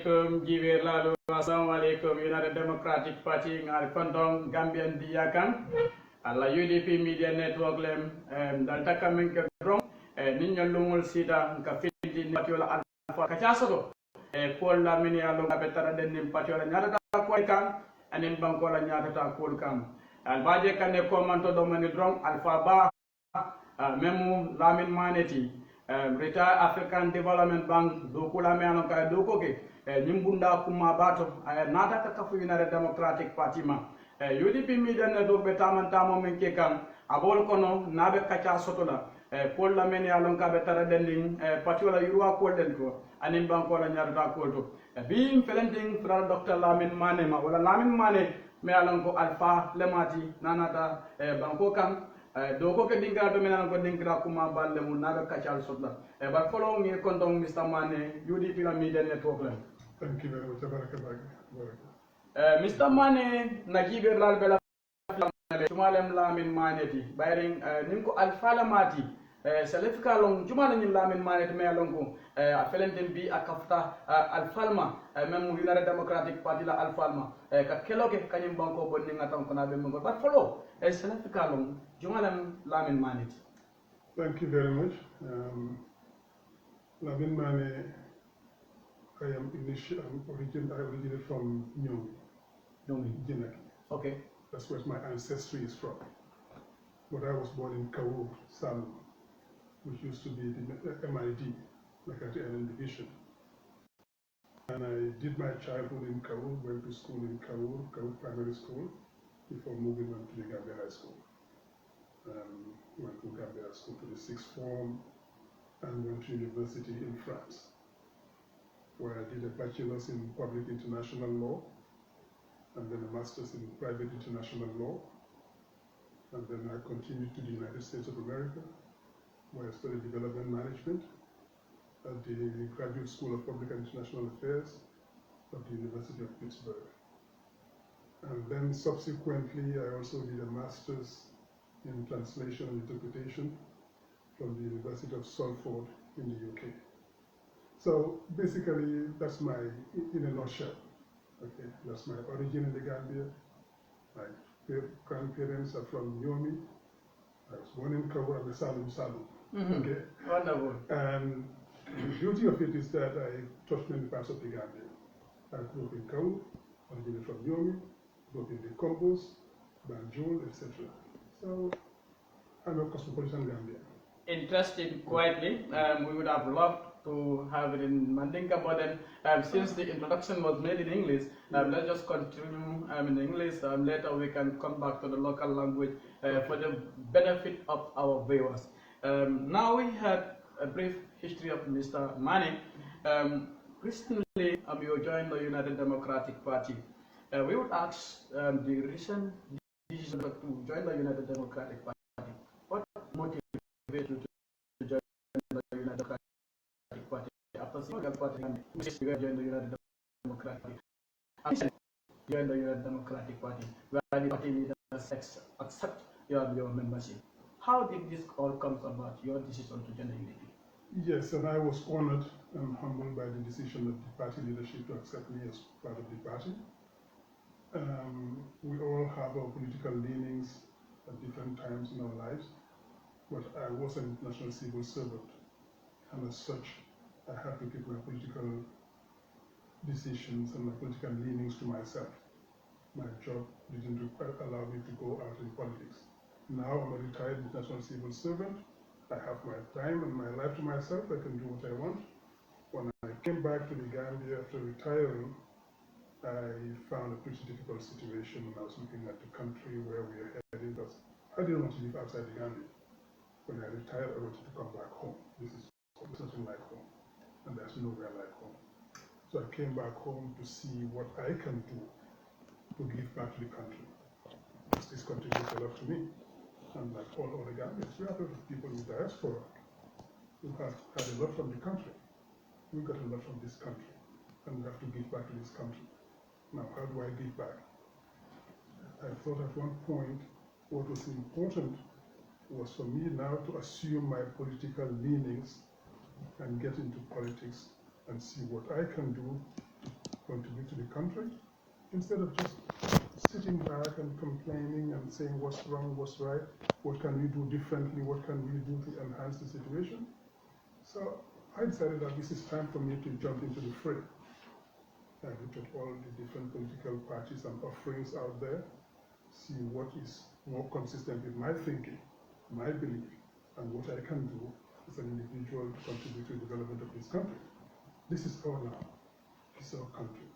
alaikum, jibe lalu, assalamualaikum, United Democratic Party, ngal kondong Gambian diakan, ala UDP Media Network lem, dan takamen ke drong, ninyo lungul sida, ka fiti ni patiola alfa kacaso, Paul la mini along abetara den nim patiola nyata ta ko kan, anen bankola nyata ta ko kan. Albaje kan ne komanto do mani drong alfa ba, memu lamin maneti. Retired African Development Bank do kula me anon kay do ko ke nimbunda kuma bato nata ka kafu United Democratic Party ma UDP Media Network be tamantamo men ke kan abol kono nabe kacha sotola Paul la men alon ka be tara dending parti wala yurwa ko den ko anin banko la nyarta ko to bi felenting fra Dr. Lamin Mane ma wala Lamin Mane me alon ko alpha lemati nanata banko kan doko ke dingra do menan ko dingra kuma balle mun naga kachal sotla but follow me kontong Mr. Mane UDP la Media Network la. Thank you very much. Mr. Mane najibe lal bela tumalem Lamin Mane ti bayring ninko alfa la mati selefika long jumala ni Lamin Mane te me long ko a felenten bi akafta alfalma même United Democratic Party la alfalma ka keloke kanyim banko bonni ngatam ko nabe mo but follow selefika long jumalam Lamin Mane. Thank you very much. Lamin Mane, I am originated from Nyomi, Jinaki. Okay. That's where my ancestry is from. But I was born in Kaur, Salem, which used to be the MID, Makati Division. And I did my childhood in Kaur, went to school in Kaur Primary School, before moving on to the Gambia High School. Went to Gambia High School to the sixth form and went to university in France, where I did a bachelor's in public international law and then a master's in private international law. And then I continued to the United States of America, where I studied development management at the Graduate School of Public and International Affairs of the University of Pittsburgh. And then subsequently, I also did a master's in translation and interpretation from the University of Salford in the UK. So basically, that's my, in a nutshell, okay? That's my origin in the Gambia. My grandparents are from Nyomi. I was born in Kaur, I'm a Salum. Okay? Wonderful. And the beauty of it is that I touched many parts of the Gambia. I grew up in Kaur, originally from Nyomi, grew up in the Combos, Banjul, etc. So I'm a cosmopolitan Gambian. Interesting, quietly. We would have loved to have it in Mandinka, but then since the introduction was made in English, let's just continue in English. Later we can come back to the local language for the benefit of our viewers. Now we had a brief history of Mr. Mane. Recently, you joined the United Democratic Party. We would ask the recent decision to join the United Democratic Party. What motivated you to join the United Democratic Party? After seeing the party, you joined the United Democratic Party. Join the United Democratic Party, where the party leaders accept your membership. How did this all come about, your decision to join the UDP? Yes, and I was honored and humbled by the decision of the party leadership to accept me as part of the party. We all have our political leanings at different times in our lives, but I was an international civil servant, and as such, I had to keep my political decisions and my political leanings to myself. My job didn't allow me to go out in politics. Now I'm a retired international civil servant. I have my time and my life to myself. I can do what I want. When I came back to the Gambia after retiring, I found a pretty difficult situation when I was looking at the country where we are heading, because I didn't want to live outside the Gambia. When I retired, I wanted to come back home. This is something like home, and there's nowhere like home. So I came back home to see what I can do to give back to the country. This country gives a lot to me. And like all other Gambians, we have a lot of people in the diaspora who have had a lot from the country. We got a lot from this country, and we have to give back to this country. Now, how do I give back? I thought at one point what was important was for me now to assume my political leanings and get into politics and see what I can do to contribute to the country, instead of just sitting back and complaining and saying what's wrong, what's right, what can we do differently, what can we do to enhance the situation. So I decided that this is time for me to jump into the fray. I looked at all the different political parties and offerings out there, see what is more consistent with my thinking, my belief, and what I can do as an individual to contribute to the development of this country. This is our land. This is our country.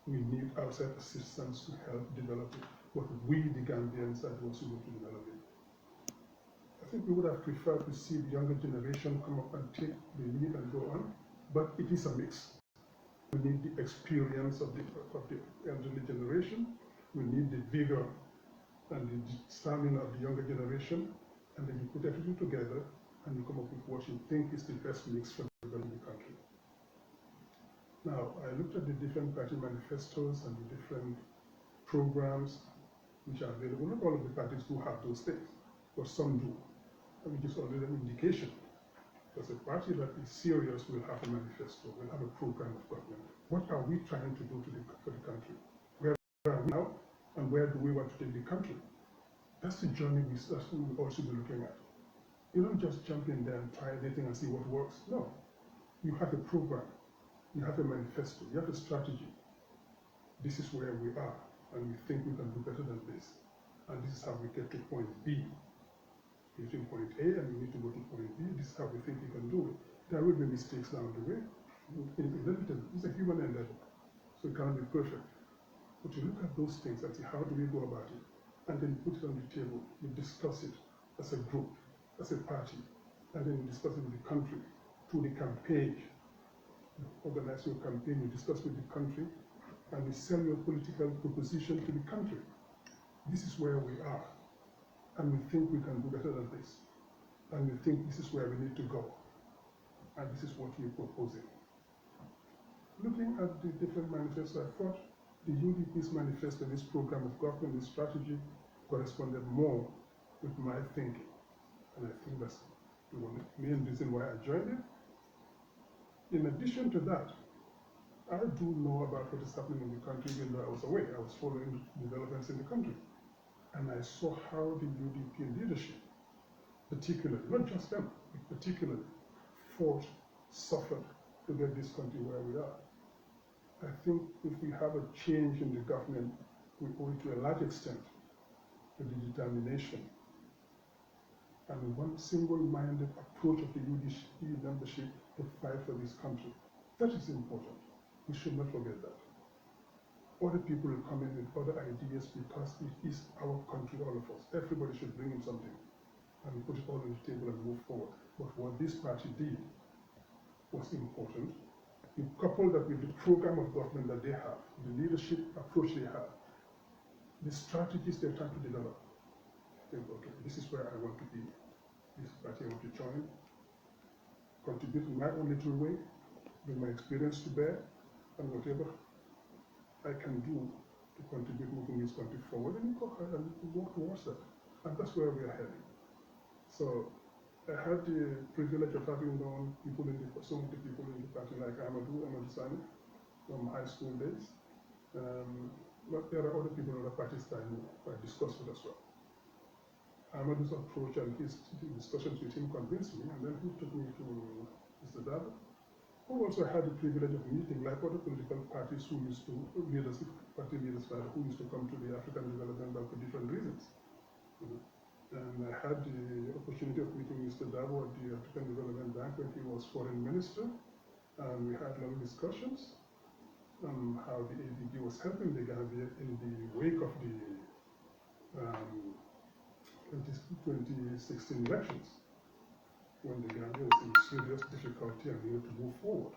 We need outside assistance to help develop it, but we, the Gambians, are those who need to develop it. I think we would have preferred to see the younger generation come up and take the lead and go on, but it is a mix. We need the experience of the elderly generation. We need the vigor and the stamina of the younger generation, and then you put everything together and you come up with what you think is the best mix for developing the country. Now, I looked at the different party manifestos and the different programs which are available. Not all of the parties do have those things, but some do. And which is already an indication. Because a party that is serious will have a manifesto, will have a program of government. What are we trying to do for the country? Where are we now, and where do we want to take the country? That's the journey we all should be looking at. You don't just jump in there and try anything and see what works. No. You have a program, you have a manifesto, you have a strategy. This is where we are, and we think we can do better than this. And this is how we get to point B. We reach point A and we need to go to point B. This is how we think we can do it. There will be mistakes along the way. Inevitable. It's a human endeavor, so it cannot be perfect. But you look at those things and see how do we go about it, and then you put it on the table. You discuss it as a group, as a party, and then you discuss it with the country through the campaign. You organize your campaign, you discuss with the country, and you sell your political proposition to the country. This is where we are. And we think we can do better than this. And we think this is where we need to go. And this is what we're proposing. Looking at the different manifestos, I thought the UDP's manifesto, this program of government, this strategy, corresponded more with my thinking. And I think that's the main reason why I joined it. In addition to that, I do know about what is happening in the country even though I was away. I was following developments in the country. And I saw how the UDP leadership, particularly, not just them, but particularly, fought, suffered to get this country where we are. I think if we have a change in the government, we owe it to a large extent to the determination and one single-minded approach of the UDP membership to fight for this country. That is important. We should not forget that. Other people will come in with other ideas because it is our country, all of us. Everybody should bring in something and we put it all on the table and move forward. But what this party did was important. You couple that with the program of government that they have, the leadership approach they have, the strategies they're trying to develop. I think, okay, this is where I want to be. This party I want to join, contribute in my own little way, bring my experience to bear, and whatever I can do to contribute moving this country forward, and walk towards that. And that's where we are heading. So I had the privilege of having known people some of the people in the party like Amadou Sani from high school days. But there are other people in other parties that I know, I discussed with as well. Amadou's approach and his discussions with him convinced me, and then he took me to Mr. Dabo, who also had the privilege of meeting like other political parties who used to, party leaders who used to come to the African Development Bank for different reasons. And I had the opportunity of meeting Mr. Dabo at the African Development Bank when he was foreign minister, and we had long discussions on how the ADB was helping the Gambia in the wake of the 2016 elections, when the Gambia was in serious difficulty and needed to move forward.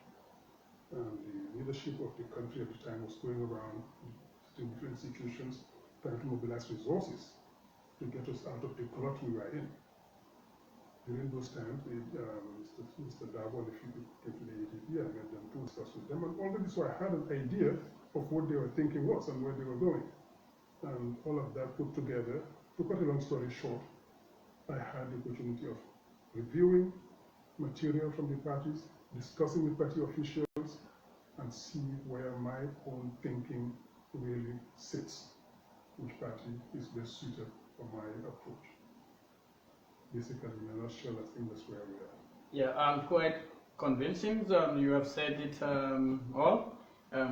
And the leadership of the country at the time was going around to different institutions trying to mobilize resources to get us out of the glut we were in. During those times, Mr. Dabo and a few people came to the ADP. I met them to discuss with them, and already so I had an idea of what they were thinking was and where they were going. And all of that put together, to cut a long story short, I had the opportunity of reviewing material from the parties, discussing with party officials, and and see where my own thinking really sits, which party is best suited for my approach. Basically, in a nutshell, I think that's where we are. Yeah, quite convincing. You have said it all.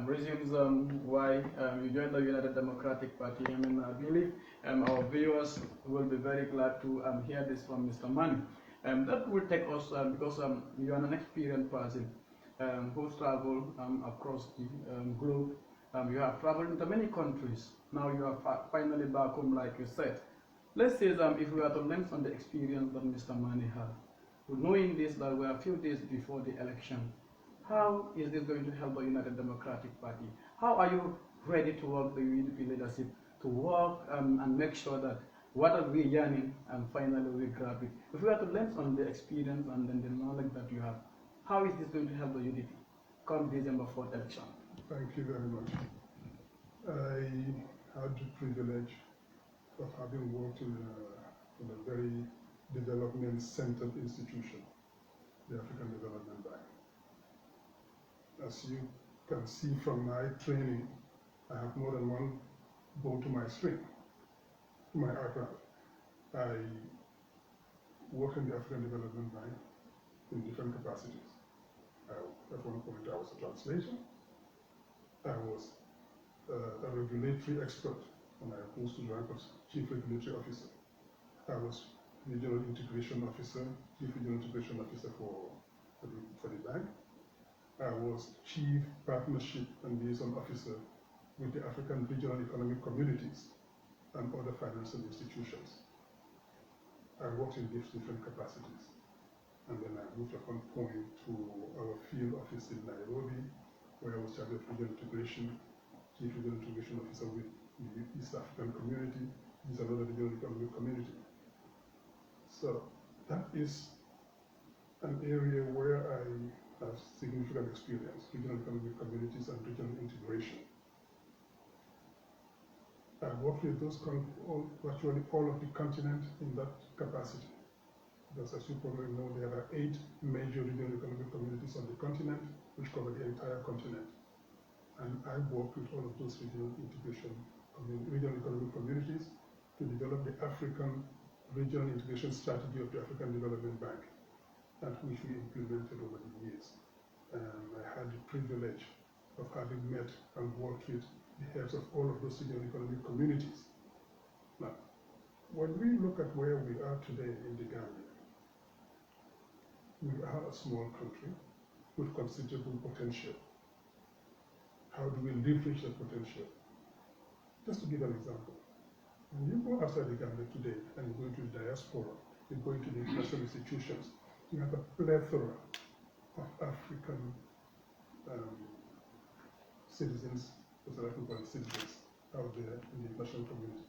Reasons why you joined the United Democratic Party. I mean, I believe our viewers will be very glad to hear this from Mr. Mani. That will take us, because you are an experienced person who's traveled across the globe. You have traveled into many countries. Now you are finally back home, like you said. Let's say if we are to learn from the experience that Mr. Mani had, knowing this, that we are a few days before the election, how is this going to help the United Democratic Party? How are you ready to work the UDP leadership to work and make sure that what are we yearning and finally we grab it? If we are to learn from the experience and then the knowledge that you have, how is this going to help the UDP come December 4th election? Thank you very much. I had the privilege of having worked in a very development-centered institution, the African Development Bank. As you can see from my training, I have more than one bow to my string, to my armor. I worked in the African Development Bank in different capacities. At one point, I was a translator. I was a regulatory expert, and I rose to the rank of Chief Regulatory Officer. I was Regional Integration Officer, Chief Regional Integration Officer for the bank. I was Chief Partnership and Liaison Officer with the African Regional Economic Communities and other financial institutions. I worked in these different capacities. And then I moved at one point to our field office in Nairobi, where I was charged of regional integration, Chief Regional Integration Officer with the East African Community. This is another regional economic community. So that is an area where I have significant experience, regional economic communities and regional integration. I worked with virtually all of the continent in that capacity. Because as you probably know, there are 8 major regional economic communities on the continent, which cover the entire continent. And I worked with all of those regional economic communities to develop the African regional integration strategy of the African Development Bank, and which we implemented over the years. I had the privilege of having met and worked with the heads of all of those regional economic communities. Now, when we look at where we are today in the Gambia, we are a small country with considerable potential. How do we leverage that potential? Just to give an example, when you go outside the Gambia today and you go into the diaspora, you go into the international institutions, you have a plethora of African citizens, those are African citizens out there in the international community.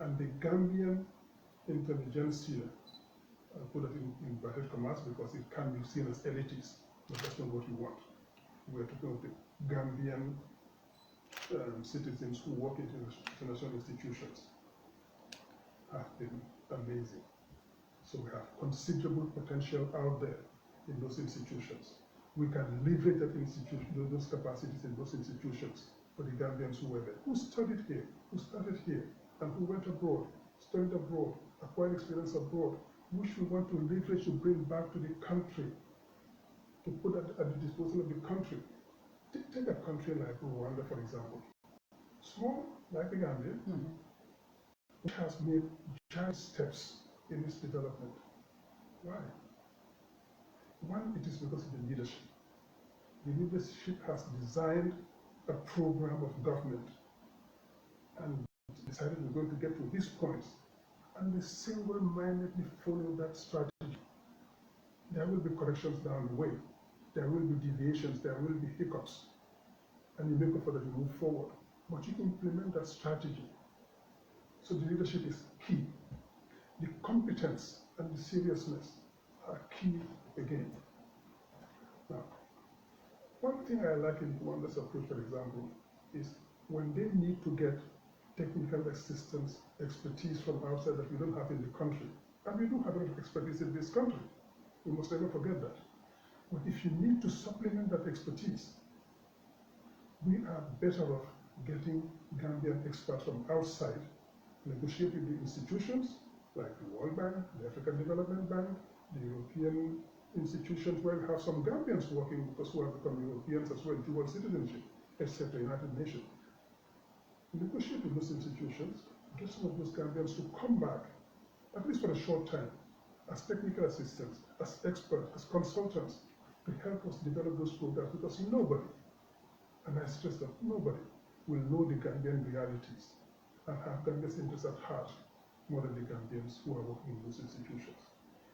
And the Gambian intelligentsia, I put it in inverted commas because it can be seen as elitist, but that's not what we want. We're talking about the Gambian citizens who work in international institutions have been amazing. So we have considerable potential out there in those institutions. We can leverage that those capacities in those institutions for the Gambians who were there, who studied here, who started here, and who went abroad, studied abroad, acquired experience abroad, which we want to leverage to bring back to the country, to put at the disposal of the country. Take a country like Rwanda, for example. Small, like the Gambia, which has made giant steps in its development. Why? One, it is because of the leadership. The leadership has designed a program of government and decided we're going to get to these points, and they single-mindedly follow that strategy. There will be corrections down the way. There will be deviations, there will be hiccups, and you make up for that, you move forward. But you implement that strategy. So the leadership is key. The competence and the seriousness are key again. Now, one thing I like in Rwanda's approach, for example, is when they need to get technical assistance, expertise from outside that we don't have in the country, and we do have a lot of expertise in this country, we must never forget that. But if you need to supplement that expertise, We are better off getting Gambian experts from outside, negotiate with the institutions like the World Bank, the African Development Bank, the European institutions where we have some Gambians working because who have become Europeans as well, dual citizenship, except the United Nations. Negotiate with those institutions, get some of those Gambians to come back, at least for a short time, as technical assistants, as experts, as consultants, to help us develop those programs, because nobody, and I stress that nobody, will know the Gambian realities and have Gambia's interests at heart more than the Gambians who are working in those institutions.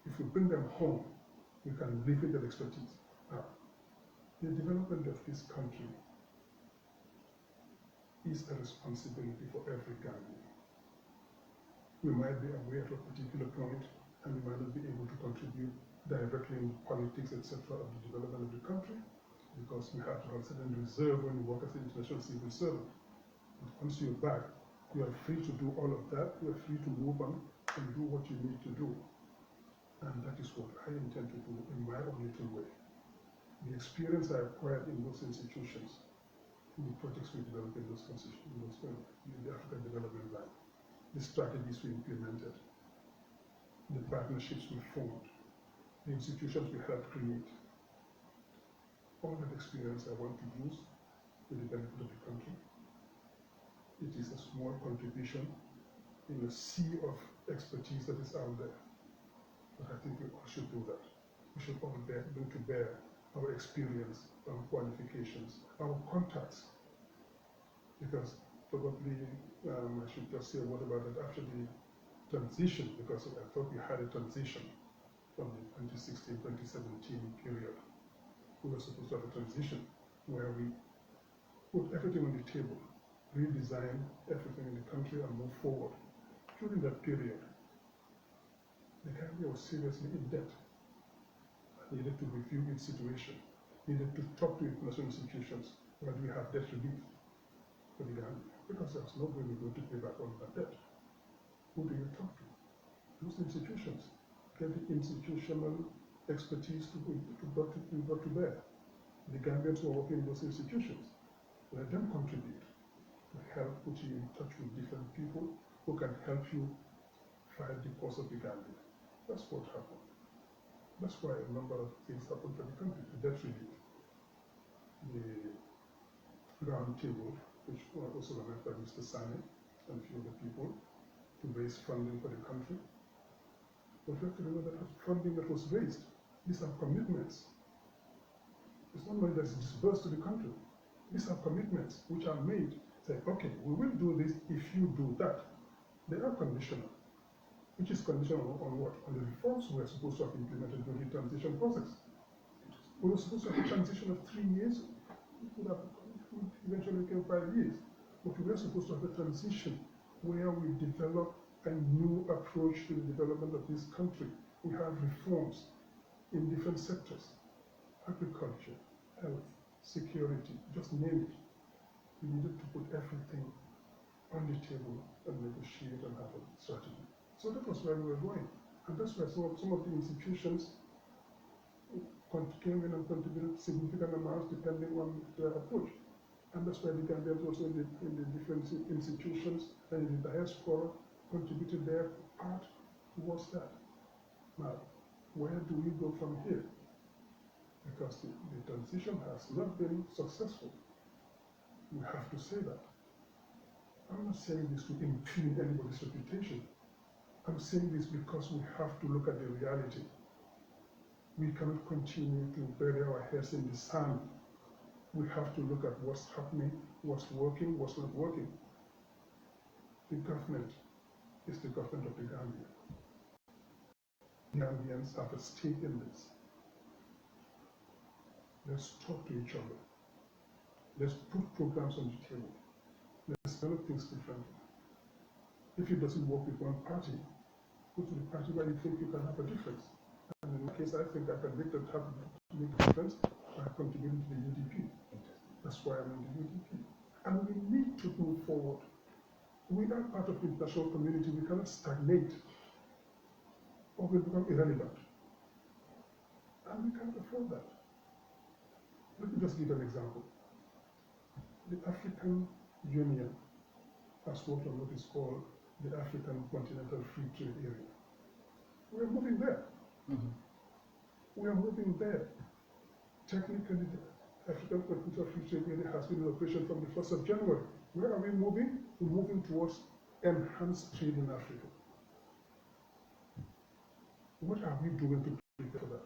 If we bring them home, we can leverage their expertise. Now, the development of this country is a responsibility for every Gambian. We might be aware at a particular point and we might not be able to contribute directly in politics, etc., of the development of the country, because we have to have a certain reserve when you work as an international civil servant. But once you're back, you are free to do all of that. You are free to move on and do what you need to do. And that is what I intend to do in my own little way. The experience I acquired in those institutions, in the projects we developed in those institutions, in the African Development Bank, the strategies we implemented, the partnerships we formed, the institutions we helped create, all that experience I want to use for the benefit of the country. It is a small contribution in a sea of expertise that is out there. But I think we all should do that. We should all bring to bear our experience, our qualifications, our contacts. Because probably I should just say a word about it after the transition, because I thought we had a transition from the 2016-2017 period. We were supposed to have a transition where we put everything on the table, redesign everything in the country and move forward. During that period, the Gambia was seriously in debt. Needed to review its situation, needed to talk to international institutions where we have debt relief for the Gambia, because there's no way we're going to pay back all that debt. Who do you talk to? Those institutions. Get the institutional expertise to brought to bear. The Gambians who are working in those institutions, let them contribute to help put you in touch with different people who can help you fight the cause of the Gambia. That's what happened. That's why a number of things happened for the country. The debt relief, the round table, which was also led by Mr. Sane and a few other people, to raise funding for the country. But we have to remember that funding that was raised, these are commitments. It's not money that is disbursed to the country. These are commitments which are made. Say, okay, we will do this if you do that. They are conditional. Which is conditional on what? On the reforms we are supposed to have implemented during the transition process. We were supposed to have a transition of 3 years. It would have eventually became 5 years. But we were supposed to have a transition where we develop a new approach to the development of this country. We have reforms in different sectors: agriculture, health, security, just name it. We needed to put everything on the table and negotiate and have a strategy. So that was where we were going. And that's why some of the institutions came in and contributed significant amounts depending on their approach. And that's why the Gambians also in the different institutions and in the diaspora contributed their part towards that. Now, where do we go from here? Because the transition has not been successful. We have to say that. I'm not saying this to impugn anybody's reputation. I'm saying this because we have to look at the reality. We cannot continue to bury our heads in the sand. We have to look at what's happening, what's working, what's not working. The government is the government of the Gambia. Gambians have a stake in this. Let's talk to each other. Let's put programs on the table. Let's develop things differently. If it doesn't work with one party, go to the party where you think you can have a difference. And in my case, I think I can make a difference by contributing to the UDP. That's why I'm in the UDP. And we need to move forward. We are part of the international community. We cannot stagnate or we become irrelevant. And we can't afford that. Let me just give an example. the African Union has worked on what is called the African Continental Free Trade Area. We are moving there. Mm-hmm. We are moving there. Technically, the African Continental Free Trade Area has been in operation from the 1st of January. Where are we moving? We're moving towards enhanced trade in Africa. What are we doing to prepare for that?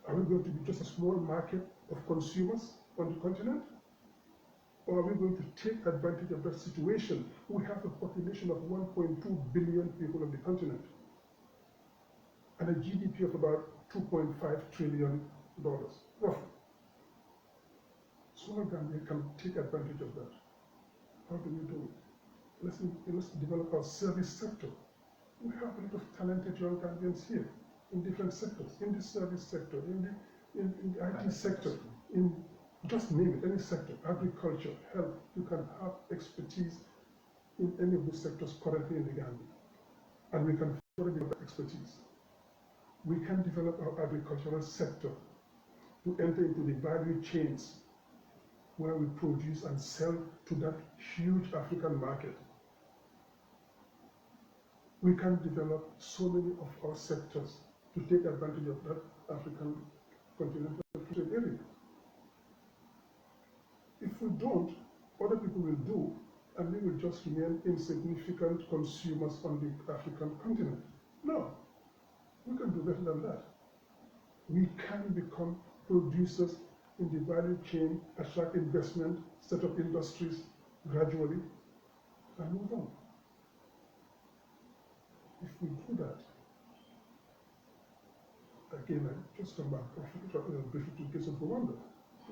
Are we going to be just a small market of consumers on the continent? Or are we going to take advantage of that situation? We have a population of 1.2 billion people on the continent and a GDP of about $2.5 trillion, roughly. Small Gambia can take advantage of that. How do we do it? Let's develop our service sector. We have a lot of talented young Gambians here in different sectors, in the service sector, in the IT sector, in just name it, any sector, agriculture, health. You can have expertise in any of those sectors currently in the Gambia. And we can further develop expertise. We can develop our agricultural sector to enter into the value chains where we produce and sell to that huge African market. We can develop so many of our sectors to take advantage of that African continental trade area. If we don't, other people will do, and we will just remain insignificant consumers on the African continent. No, we can do better than that. We can become producers in the value chain, attract investment, set up industries gradually, and move on. If we do that, again, I just come back briefly to the case of Rwanda.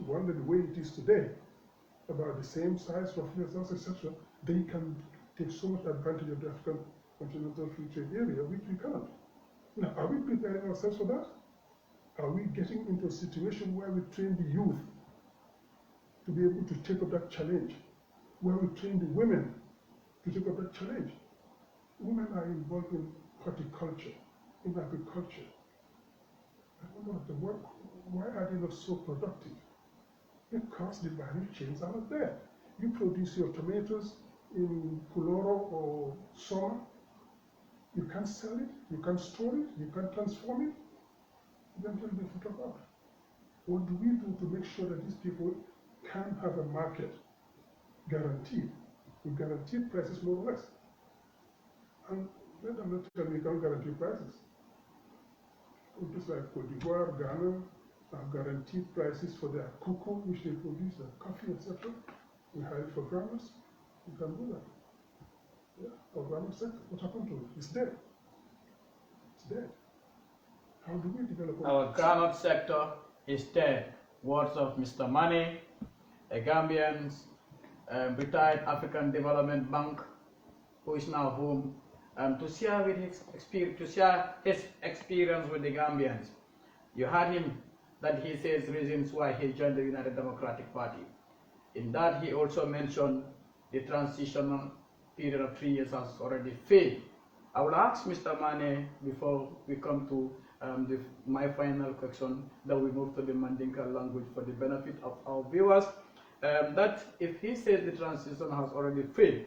Rwanda, the way it is today, about the same size, roughly as us, etc., they can take so much advantage of the African Continental Free Trade Area, which we cannot. Now, are we preparing ourselves for that? Are we getting into a situation where we train the youth to be able to take up that challenge? Where we train the women to take up that challenge? Women are involved in horticulture, in agriculture. I wonder why are they not so productive? Because the value chains are not there. You produce your tomatoes in Kuloro or Soma, you can't sell it, you can't store it, you can't transform it, then you'll be put out. What do we do to make sure that these people can have a market guaranteed, with guaranteed prices more or less? And let them not tell me you can't guarantee prices. Countries like Cote d'Ivoire, Ghana have guaranteed prices for their cocoa, which they produce, their coffee, etc. We hire it for grammars. We can do that. Yeah, our grammar sector, what happened to it? It's dead. It's dead. How do we develop our grammar sector is dead. Words of Mr. Mane, a Gambian retired African Development Bank, who is now home, to share his experience with the Gambians. You heard him that he says reasons why he joined the United Democratic Party. In that, he also mentioned the transitional period of 3 years has already failed. I will ask Mr. Mane before we come to my final question, that we move to the Mandinka language for the benefit of our viewers, that if he says the transition has already failed,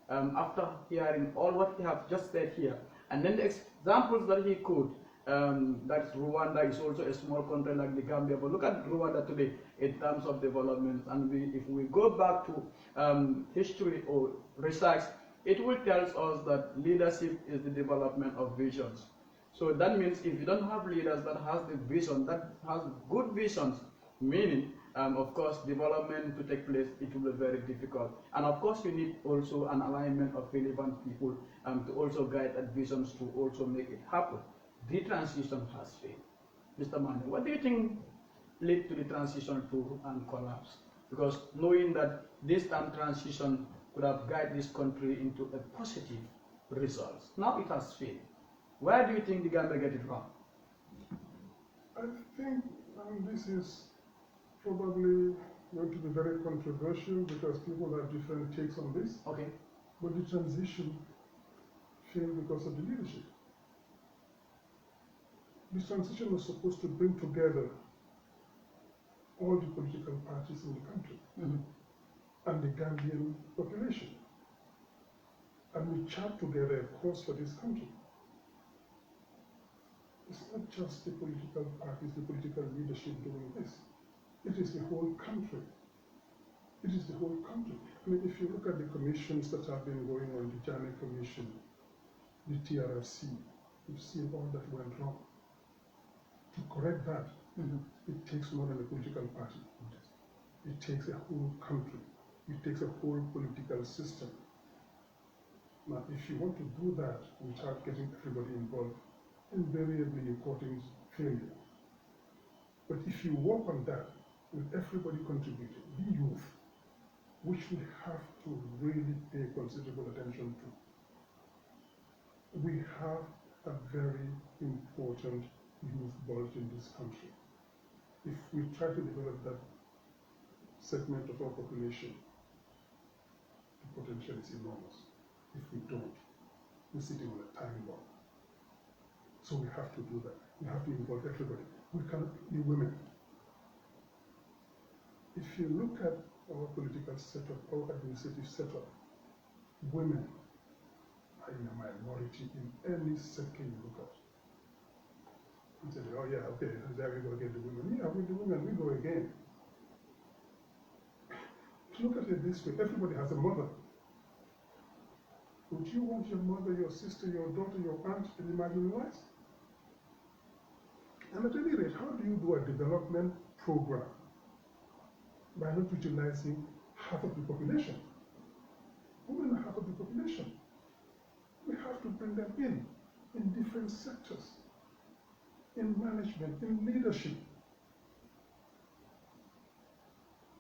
after hearing all what he have just said here, and then the examples that he could, that Rwanda is also a small country like the Gambia, but look at Rwanda today in terms of development, and if we go back to history or research, it will tell us that leadership is the development of visions. So that means if you don't have leaders that has the vision, that has good visions, meaning of course development to take place, it will be very difficult. And of course you need also an alignment of relevant people to also guide that visions to also make it happen. The transition has failed. Mr. Mane, what do you think led to the transition to collapse? Because knowing that this transition could have guided this country into a positive result, now it has failed. Where do you think the Gambia get it wrong? I think this is probably going to be very controversial because people have different takes on this. Okay. But the transition failed because of the leadership. This transition was supposed to bring together all the political parties in the country and the Gambian population. And we chart together a course for this country. It's not just the political parties, the political leadership doing this. It is the whole country. It is the whole country. I mean, if you look at the commissions that have been going on, the Jammeh Commission, the TRRC, you've seen all that went wrong. To correct that, it takes more than a political party. It takes a whole country. It takes a whole political system. Now, if you want to do that without getting everybody involved, invariably you're courting failure. But if you work on that with everybody contributing, the youth, which we have to really pay considerable attention to. We have a very important youth bulge in this country. If we try to develop that segment of our population, the potential is enormous. If we don't, we're sitting on a time bomb. So we have to do that. We have to involve everybody. We cannot be women. If you look at our political setup, our administrative setup, women are in a minority in any sector you look at. You say, oh yeah, okay, there we go again, the women. Yeah, with the women, we go again. Look at it this way, everybody has a mother. Would you want your mother, your sister, your daughter, your aunt to be marginalized? And at any rate, how do you do a development program by not utilizing half of the population? Women are half of the population. We have to bring them in different sectors, in management, in leadership.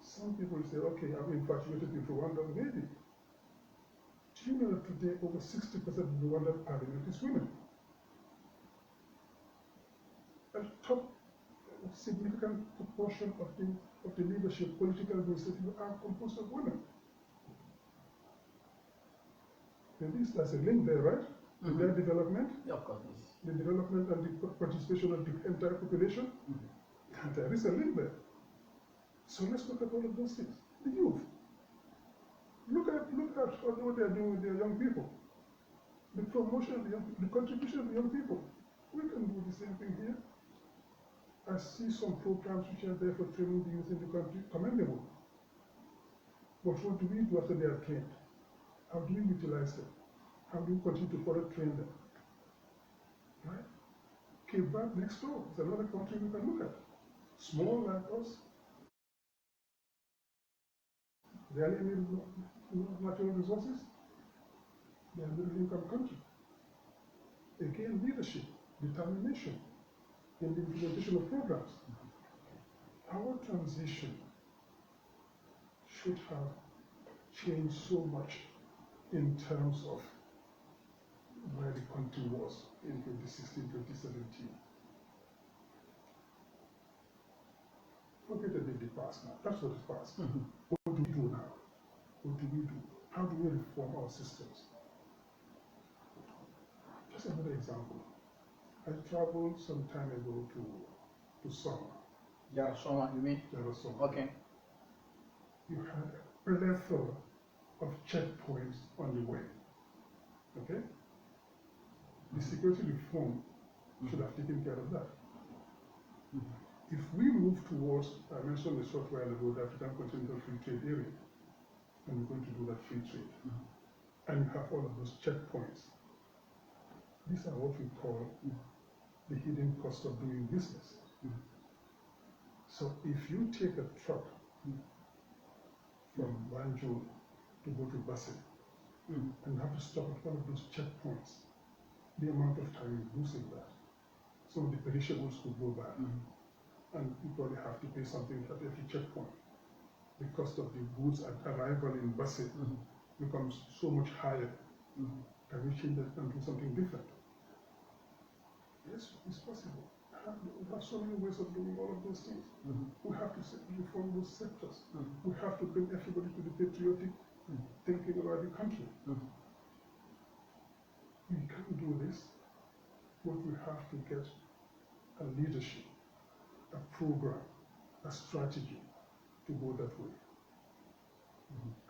Some people say, okay, I'm infatuated with Rwandan baby. Do you know that today over 60% of the Rwandan parliament is women? A top significant proportion of the leadership, political administrative, are composed of women. At least there's a link there, right? Their development, Of course. the development and the participation of the entire population. There is a link there. So let's look at all of those things. The youth. Look at what they are doing with their young people. The promotion of the young people, the contribution of the young people. We can do the same thing here. I see some programs which are there for training the youth in the country, commendable. But what do we do after they are trained? How do we utilize them? How do we continue to further train them? Right? Cape Verde next door is another country we can look at. Small like us. Barely any natural resources. They are a middle income country. Again, leadership, determination in the implementation of programs. Our transition should have changed so much in terms of where the country was in 2016, 2017. Forget the past now. That's what is past. What do we do now? What do we do? How do we reform our systems? Just another example. I traveled some time ago to Soma. Yeah, Soma, you mean? Soma. Okay. You had a plethora of checkpoints on the way. Okay? The security reform should have taken care of that. If we move towards, I mentioned a short while ago, the African Continental Free Trade Area, and we're going to do that free trade, and you have all of those checkpoints, these are what we call the hidden cost of doing business. So if you take a truck from Banjul to go to Basse, and you have to stop at one of those checkpoints, the amount of time you lose in that. Some of the perishables could go bad. And you probably have to pay something at every checkpoint. The cost of the goods at arrival in Basse becomes so much higher. Can we change that and do something different? Yes, it's possible. We have so many ways of doing all of those things. We have to reform those sectors. We have to bring everybody to the patriotic thinking about the country. We can do this, but we have to get a leadership, a program, a strategy to go that way.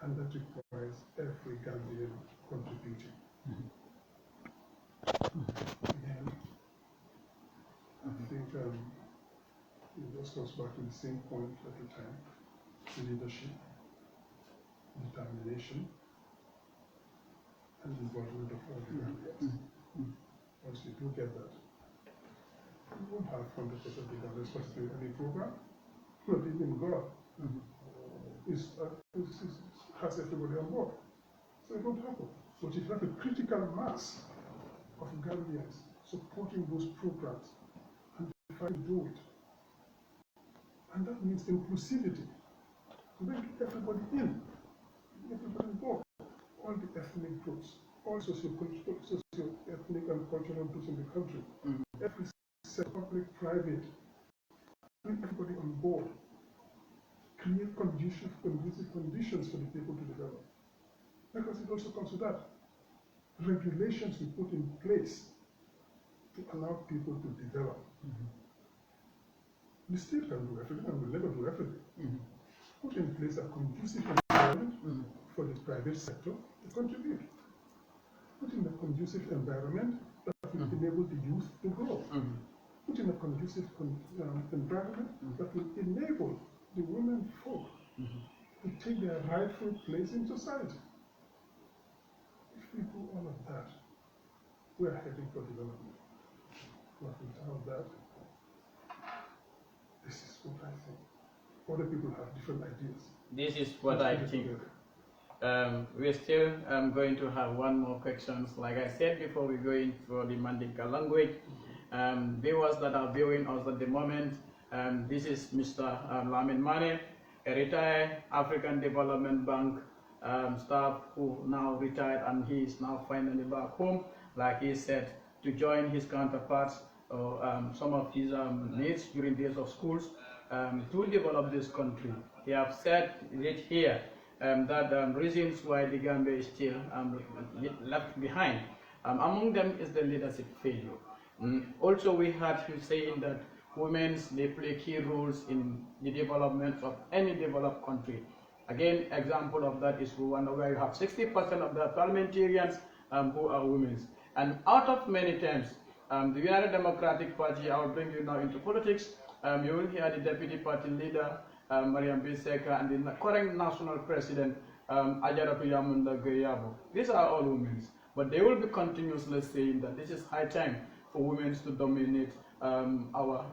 And that requires every Gambian contributing. Again, I think it just goes back to the same point at the time: leadership, determination, and involvement of all the Gambians. Once you do get that, you won't have 100% of the Gambians participating in any program, not even God. Has everybody on board. So it won't happen. But if you have a critical mass of Gambians supporting those programs and trying to do it, and that means inclusivity. Bring everybody in, everybody involved, all the ethnic groups, all socio-ethnic and cultural groups in the country, every sector, public, private, bring everybody on board. Create conducive conditions for the people to develop. Because it also comes to that. Regulations we put in place to allow people to develop. The state can do everything and will never do everything. Put in place a conducive environment for the private sector to contribute. Put in a conducive environment that will enable the youth to grow. Put in a conducive environment that will enable the women folk to take their rightful place in society. If we do all of that, we are heading for development. But without that, this is what I think. Other people have different ideas. This is what I think. We're still going to have one more questions. Like I said before, we go in for the Mandinka language. Viewers that are viewing us at the moment, this is Mr. Lamin Mane, a retired African Development Bank staff who now retired, and he is now finally back home, like he said, to join his counterparts or some of his needs during days of schools to develop this country. He have said it here that reasons why the Gambia is still left behind. Among them is the leadership failure. Also, we had him saying that women, they play key roles in the development of any developed country. Again, example of that is Rwanda, where you have 60% of the parliamentarians who are women. And out of many times, the United Democratic Party, I will bring you now into politics, you will hear the deputy party leader, Mariam Biseka, and the current national president, Ajaratu Yamunda Gayabo. These are all women, but they will be continuously saying that this is high time for women to dominate our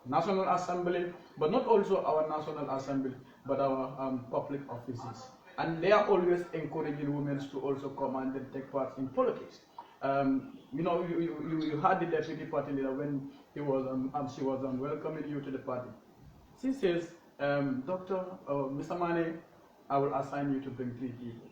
National Assembly, but not also our National Assembly, but our public offices. And they are always encouraging women to also come and take part in politics. You know, you had the deputy party leader when he was she was welcoming you to the party. She says, Mr. Mane, I will assign you to bring 3 people.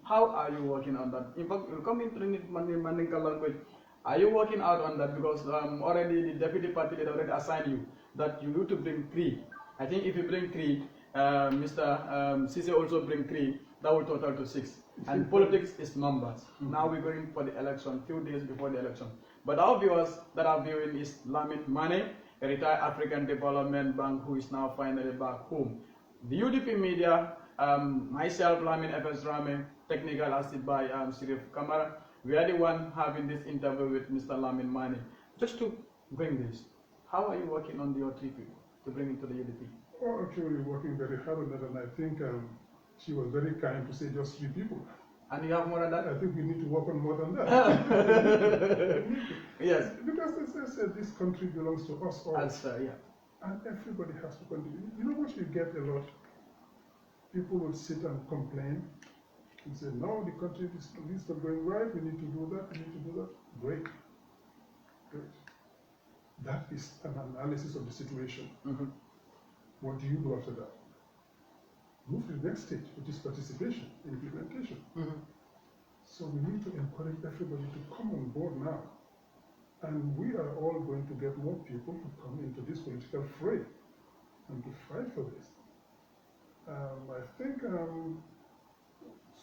How are you working on that? In fact, we'll come into the Mandinka language. Are you working out on that? Because already the deputy party leader already assigned you that you need to bring 3. I think if you bring 3, Mr. Sise also bring 3, that will total to 6. And politics is numbers. Now we're going for the election, few days before the election. But our viewers that are viewing is Lamin Mane, a retired African Development Bank who is now finally back home. The UDP media, myself, Lamin FS Rame, technical assisted by Sirif Kamara, we are the one having this interview with Mr. Lamin Mane. Just to bring this, how are you working on your 3 people to bring it to the UDP? Oh, actually, working very hard on that, and I think she was very kind to say just 3 people. And you have more than that? I think we need to work on more than that. Yes. Because as I said, this country belongs to us all. Yeah. And everybody has to contribute. You know what you get a lot? People will sit and complain and say, no, the country is not going right, we need to do that, we need to do that. Great. Great. That is an analysis of the situation. What do you do after that? Move to the next stage, which is participation, implementation. So we need to encourage everybody to come on board now. And we are all going to get more people to come into this political fray and to fight for this. I think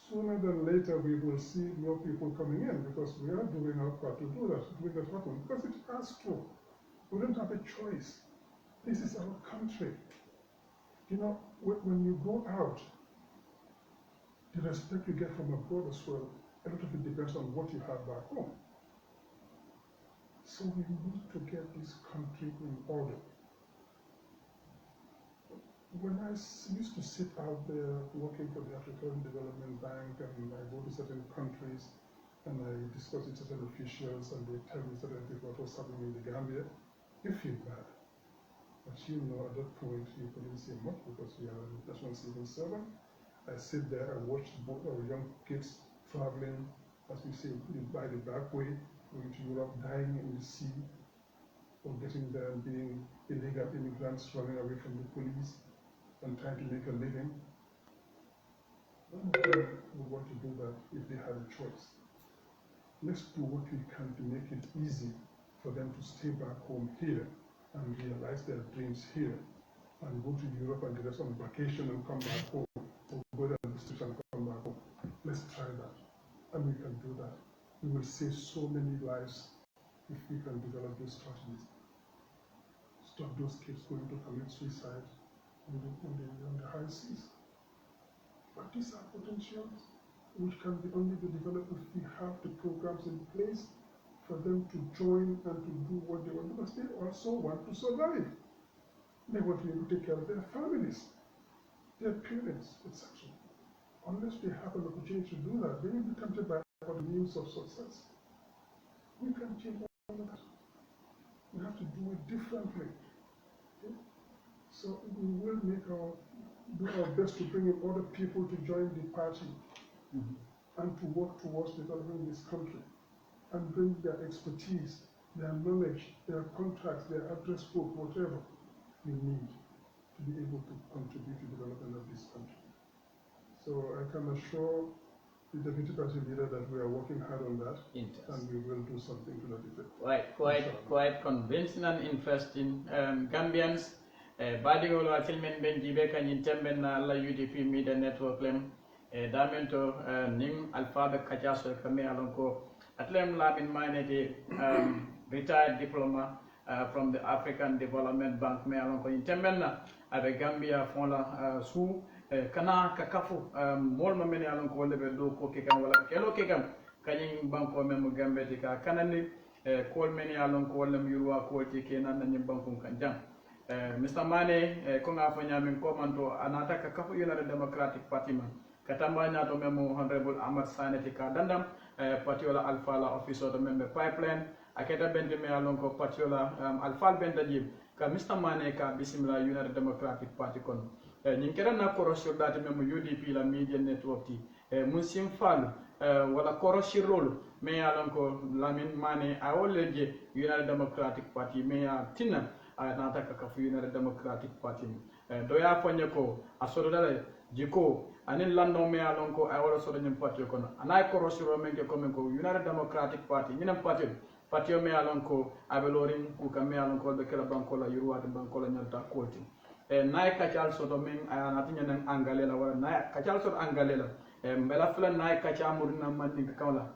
sooner than later we will see more people coming in, because we are doing our part to do that, to make that happen, because it has to. We don't have a choice. This is our country. You know, when you go out, the respect you get from abroad as well, a lot of it depends on what you have back home. So we need to get this country in order. When I used to sit out there working for the African Development Bank, and I go to certain countries and I discuss with certain officials and they tell me certain things about what's happening in the Gambia, you feel bad. But you know, at that point, you couldn't say much because we are a national civil servant. I sit there and watch both our young kids traveling, as we say, by the back way, going to Europe, dying in the sea, or getting there and being illegal immigrants running away from the police and trying to make a living. None of them would want to do that if they had a choice. Let's do what we can to make it easy for them to stay back home here and realize their dreams here and go to Europe and get on vacation and come back home, or go to the streets and come back home. Let's try that. And we can do that. We will save so many lives if we can develop those strategies. Stop those kids going to commit suicide on the high seas. But these are potentials which can only be developed if we have the programs in place for them to join and to do what they want, because they also want to survive. They want to be able to take care of their families, their parents, etc. Unless they have an opportunity to do that, they will be tempted by other means of success. We can change all of that. We have to do it differently. Okay? So we will do our best to bring in other people to join the party and to work towards developing this country and bring their expertise, their knowledge, their contacts, their address book, whatever we need to be able to contribute to the development of this country. So I can assure the Deputy Party Leader that we are working hard on that, and we will do something to that effect. Quite convincing and interesting. Gambians, Badigolo Atilmen Benjibe can intermen la UDP Media Network lem, Damento Nim Alphabet Kajaso Kame Alonko, Atlem Labin Manete, retired diploma from the African Development Bank, me Alonko intermenna, Abe Gambia Fonla Su. Kana kakafu molma meni alon ko lebe do ko ke kan wala kelo ke kan kanyin banko mem gambe tika kanani kol meni alon ko lam yurwa ko ti ke nan nan banko kan jam Mr. Mane ko nga fa nyamin ko manto anata kakafu United Democratic Party man katamba nya to mem honorable Ahmad Sane tika dandam parti wala alfala officer to membe pipeline aketa bende me alon ko parti wala alfal bende jib ka Mr. Mane ka bismillah United Democratic Party kon ñing kera na korosir dati memo UDP la media network ti mun sim fal wala korosir role me yalan ko Lamin Mane a woleje United Democratic Party me ya tinna na taka ka fu United Democratic Party do ya fonye ko asodo dale jiko anin lando me yalan ko ay wala sodo ñim party ko na anay korosir men ke ko men ko United Democratic Party ñinam party me yalan ko abelorin ku ka me yalan ko be kala banko la yurwata banko la nyalta koti naye kacal soto min anati ñanen angalela wala naye kacal soto angalela mbela fula naye kaca murna mandinka kamla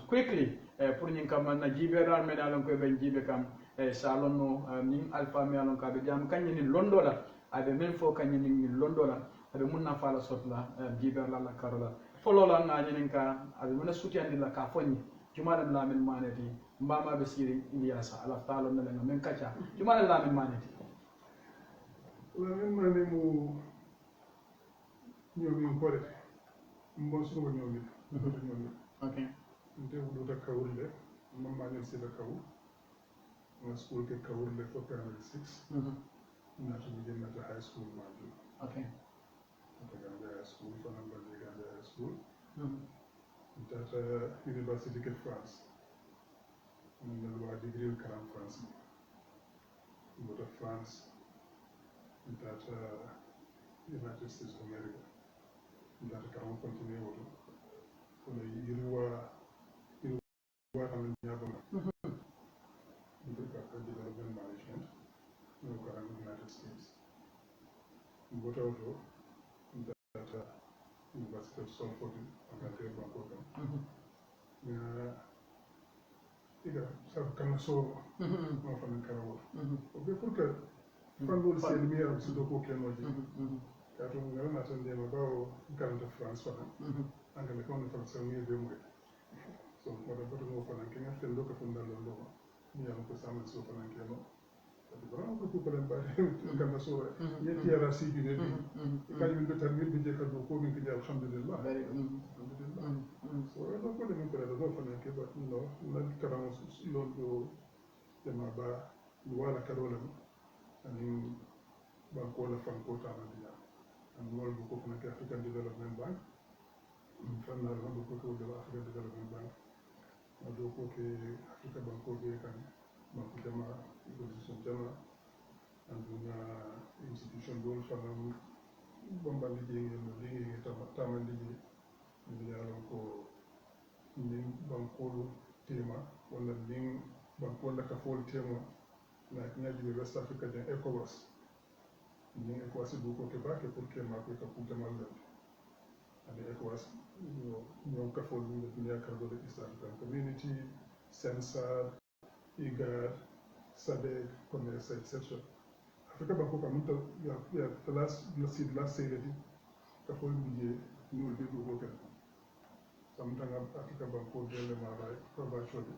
quickly pour ñing kam na jibe dal men alon ko ben jibe kam salon no ning alpha me alon ka be jam kany ni londola abe men fo kany ni londola abe munna fala sotla jibe la la karola folola na ñinen ka abe mona sutiandi la ka fonni jumalam la men maneti mbama be siri iliyasa ala talo na men kaca jumalam la men maneti Lamin Mane mu ñomi ko def mbon suñu ñomi okay nte wudu da kawulle mamma ñen sila kawu na school ke kawulle for primary 6 na to begin at the high school maju okay at the Gambia high school for number the Gambia high school that university ke France and the degree in France go to France that United States of America that can continue with and development management in the United States. What also that University of Salford in Bangkok. So can so no from Karawa. Okay, Fandol sel mi yaram su doko kenoji kato ngara na tan de ma bawo garanta France fana angale ko na France mi be moy so mo da boto mo fana kenga fen do ko funda lo mi yaram ko samal so fana keno vraiment ko ko len ba ngam so yeti yara si bi ne bi kay min be tan min be je ka do ko min ke alhamdulillah alhamdulillah so do ko de min ko do fana ke ba no na karamo lo do de ma ba wala karola ani banko la fanko tama dia an mol bu ko fana ke African Development Bank fanna la bu ko ko de African Development Bank ma do ko ke Africa banko be kan banko jama institution jama anduna institution dol fana bombal liggéey tama liggéey ni yalon ko ni banko tema wala ni banko la ka fol tema na ñaji West Africa den ECOWAS ni ECOWAS bu ko ke baake pour que ma ko ka puta malde ade ECOWAS ñoo ka fol ni dunya ka do East African Community Sensar IGAD SADC commerce etc Africa banko ka munta ya class la série ka fol liggéey ñu be do ko ke samtanga Africa banko de le mabay ko ba chodi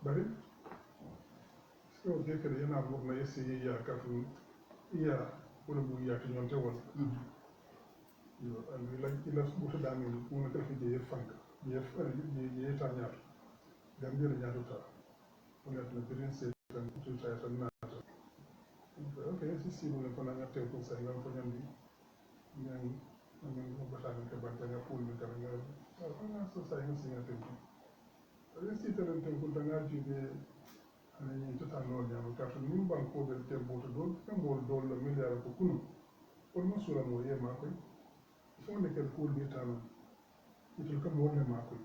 bari so de kere yana mo na essayer ya ka fu iya wala bu ya ti ñonte won yo and ila bu ta dami mu na ka fi je fank je ta ñaat gam de ñaatu ta wala na birin se tan ku ta tan na ok si si mo le fana nga te ko sa nga ko ñandi ñang ñang mo bata nga ba ta nga pool mi ta nga nga so sa nga si nga te ko si tan tan ko ta nga jibe ani tota no nyama kato nim banko del tembo to don kambol dol la milliard ko kunu on mo sura mo ye ma koy fo ne kel ko di tan itul kam wonne ma koy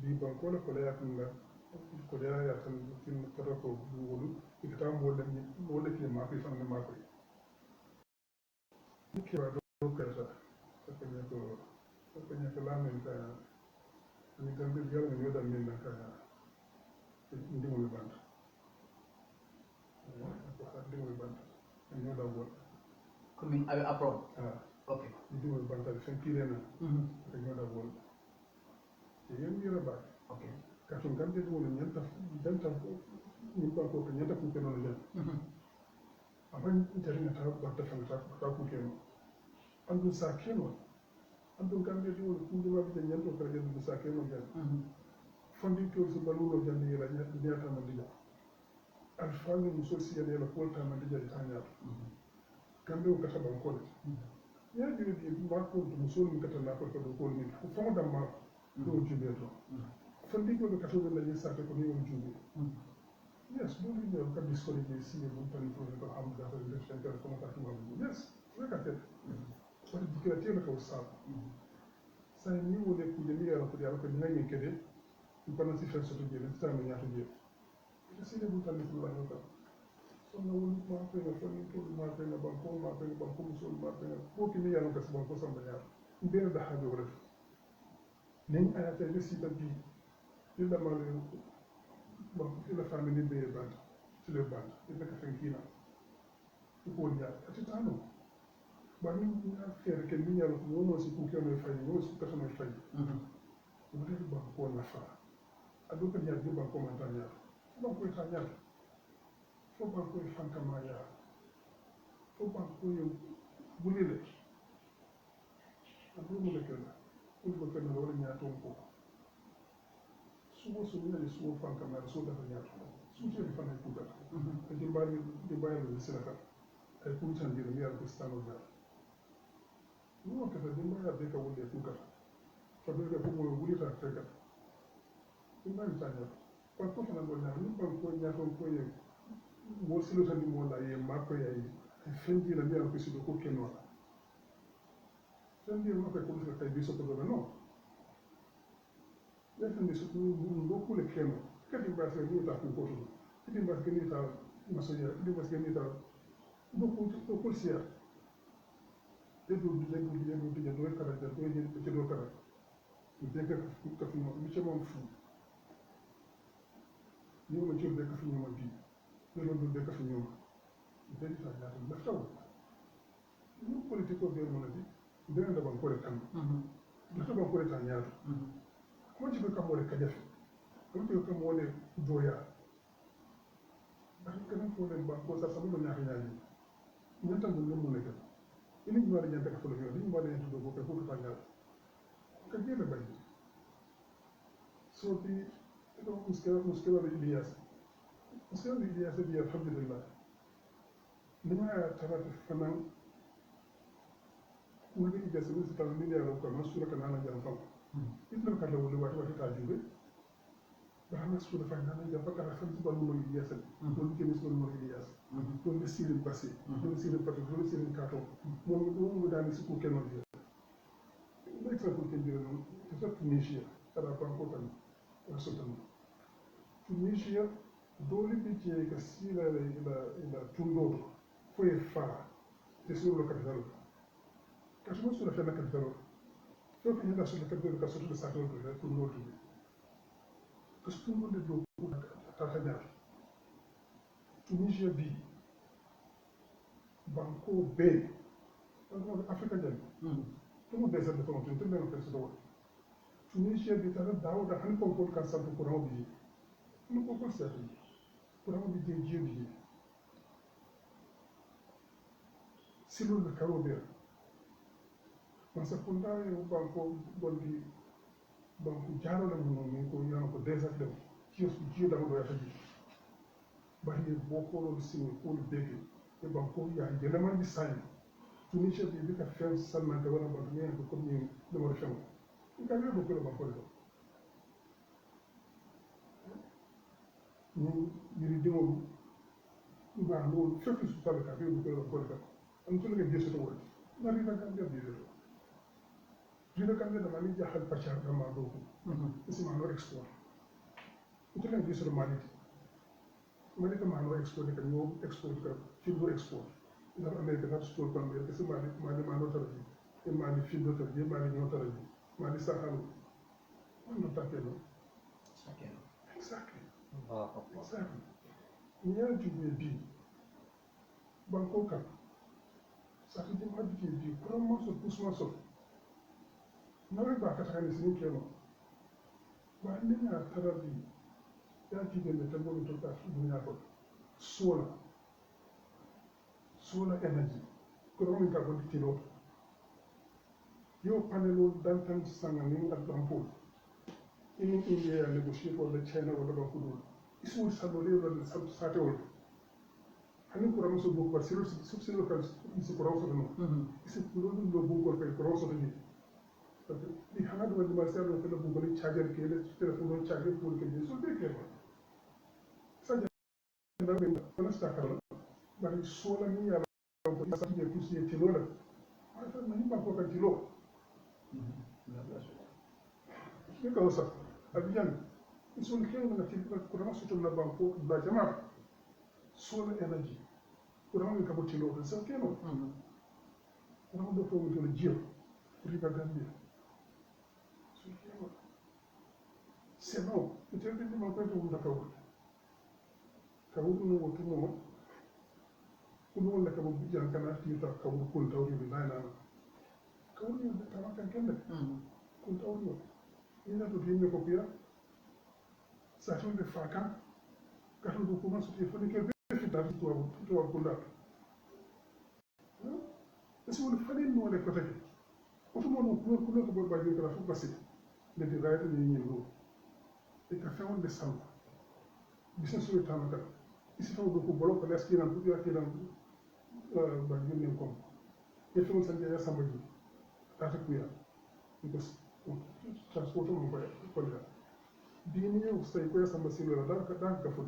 di banko la ko la yakun la ko ya ya tan tin ko ko wolu ikata mo le ni mo le ki ma koy fan ma koy ni ke wa do ka ta ko ne ko la men ka ni gambe yalla ni yoda men ka ndi mo band ndi mo band ñoo da wol coming abroad okay ndi mo band ta fen kirena ñoo da wol te yeen yera ba okay ka ton gambe do wol ñanta danta ñu ba ko ñanta ku ke non len aban internet ta ba ta fan ta ku ke no andu sa ke no andu gambe do wol ku do ba bi ñanto ka len du sa ke no len fondi to so balulo jandi la ñata ma diga alfanu muso siyade la kolta ma diga tanya kambe ko kata ban ko ya jiri di ma ko muso ni kata na ko ko ni ko fo da ma do jube to fondi ko kata do la yesa ko ni on jube yes do ni do ka discourage si bu tan ko ko am da ko def sen ko ko ta ko yes we ka te ko di ko te ko sa sa ni wole ku de mi ya ko ya ko ni ngi kede bana si fen soto jele sta ma ñaata jele ci de bu tan ko la ko so na woni ma ko na fani ko ma ko na banko musul ma ko ko ki mi yalla ko banko samba ñaar mbere da haajo wala ni ay ta de si bi illa ma le bon illa famille be band ci le band illa ka fen kina ko ñaar ati tano ba ni na fere ke mi yalla ko no si ku ke no fay no si ka no fay bu de banko na fa adu ko ñaar bi banko man tan ñaar banko ta ñaar fo banko fanka ma ya fo banko yo bulile adu mo le kala ko ko kana wala ñaato ko subo so ni subo fanka ma so da ñaato su ci fa na ku da di bari ni sila ay ku tan di mi ya ko stano da no ka da di bari be ka wole ku ka fa be ko mo wulita ta ka di bari ta ñaato ko ko na do na ni banko ñaato ko ye mo silo tan mo la ye ma ko ye fendi la mi ya ko si do ko kenno fendi ma ko ko ta bi so to do no ya fendi so to do ko le kenno kadi ba se ni ta ko ko kadi ba ke ni ta ma so ya kadi ba ke ni ta do ko sia e do kara da do ye ke do kara de ka fi mo mi che mo fu ni mo che de ka fi mo bi de lo de ka fi mo Very fine. Left out. No political government. Then the bank come. Left about for it and yard. What you become more a cadef? What you become more a doya? I can't for them, but was a some of the Not a woman. Ini gimana yang tak follow ini gimana yang sudah buka buku tanya. Kerja apa ini? So di itu muskil Ilyas. Muskil Ilyas dia alhamdulillah. Lima tarat fanang. Mungkin Ilyas itu setelah ini dia lakukan masuk ke nana jalan fam. Itu kalau boleh waktu tajube. Bahkan sudah fanang dia pakai referensi baru Ilyas. Mungkin jenis baru Ilyas. Don't see the passé, don't see the pattern, don't see the carton. Mon dans ce qu'on connaît bien. L'exemple que je donne, c'est ça Tunisia, ça n'a pas important. Tunisia, dans les pays que si la tundo, faut faire, c'est sur le capital. Quand je me suis fait la capital, faut que je sur le capital, que sur le salon de tundo. Que ce tundo de l'eau, tatania. Tunisia bi banko be Africa jam tumu desert de fond tu même fait ça Tunisia bi tara dawo da han ko kan sa ko rawo bi nu ko sa fi ko rawo bi de jiyo bi silu de karo be man sa kunda e banko doldi banko jaro la mo ko yana ko desert de jiyo da mo ya fa bari boko lo sini ko bege e banko ya jeleman di sañ Tunisia bi ka fen salman de wala ba ne ko ni do mo fen ka ne do ko banko do ni yiri dimo ba lo fekk su tabe ka do ko banko do am to le gesso to wol na ri na kan de bi do dina kan de mali jaxal pachar da ma do ko ci ma no export to le gesso do mali Mali ka mano export ka no export ka fibo export ina America na export ka America se mali mano taraji e mali fibo taraji mali no taraji mali sahalo on no takeno Sakeno. exactly Ah, exactly niya jube bi banko ka sati di ma bi kuram ma so pusma so na ba ka takani sini keno ba ni na taraji ya jube ne tambo to ta dunya ko solar energy ko ron ka ko tilo yo panelo dantan sangani ak lampo ini India negotiate wala China wala ba ko do isu salore wala sate wala hani ko ron so bo ko silo subsilo kan isi ko ron so no isi ko do do bo ko ko ron so ni di hanadu wala ma selo ko bo ko charger ke le telephone charger pour que so be ke Wala stakara bari sola ni ya ko sa ke kusi e tilola ma fa mani ba ko kan tilo ni ka wasa abiyan isul ke na tilba kurama su na banko ba jama'a sola energy kurama ka bo tilo da sa ke no kurama do ko to jiyo riba gambia su ke no c'est non peut-être que ma ko to da ka kawuru no wotu mo kuno wala ka bu jan kana ti ta kawuru kun tawri bi nana kawuru no ta ma kan kende kun tawri no ina to dinne ko pia sa to de faka ka to ko ma su ti fani ke be fi ta to kunda esi wala fani no le ko take o to mo no ko ko bo ba ji ka fu passé le di raita ni ni no e ka fa on de samba bisa sur tamaka isi taw do ko bolo ko leskiran ko yakiran ba jinne ko e to san ya samba ji ta kuya because transport mo ko ya bi ni yo sai ko ya samba silo da ka fu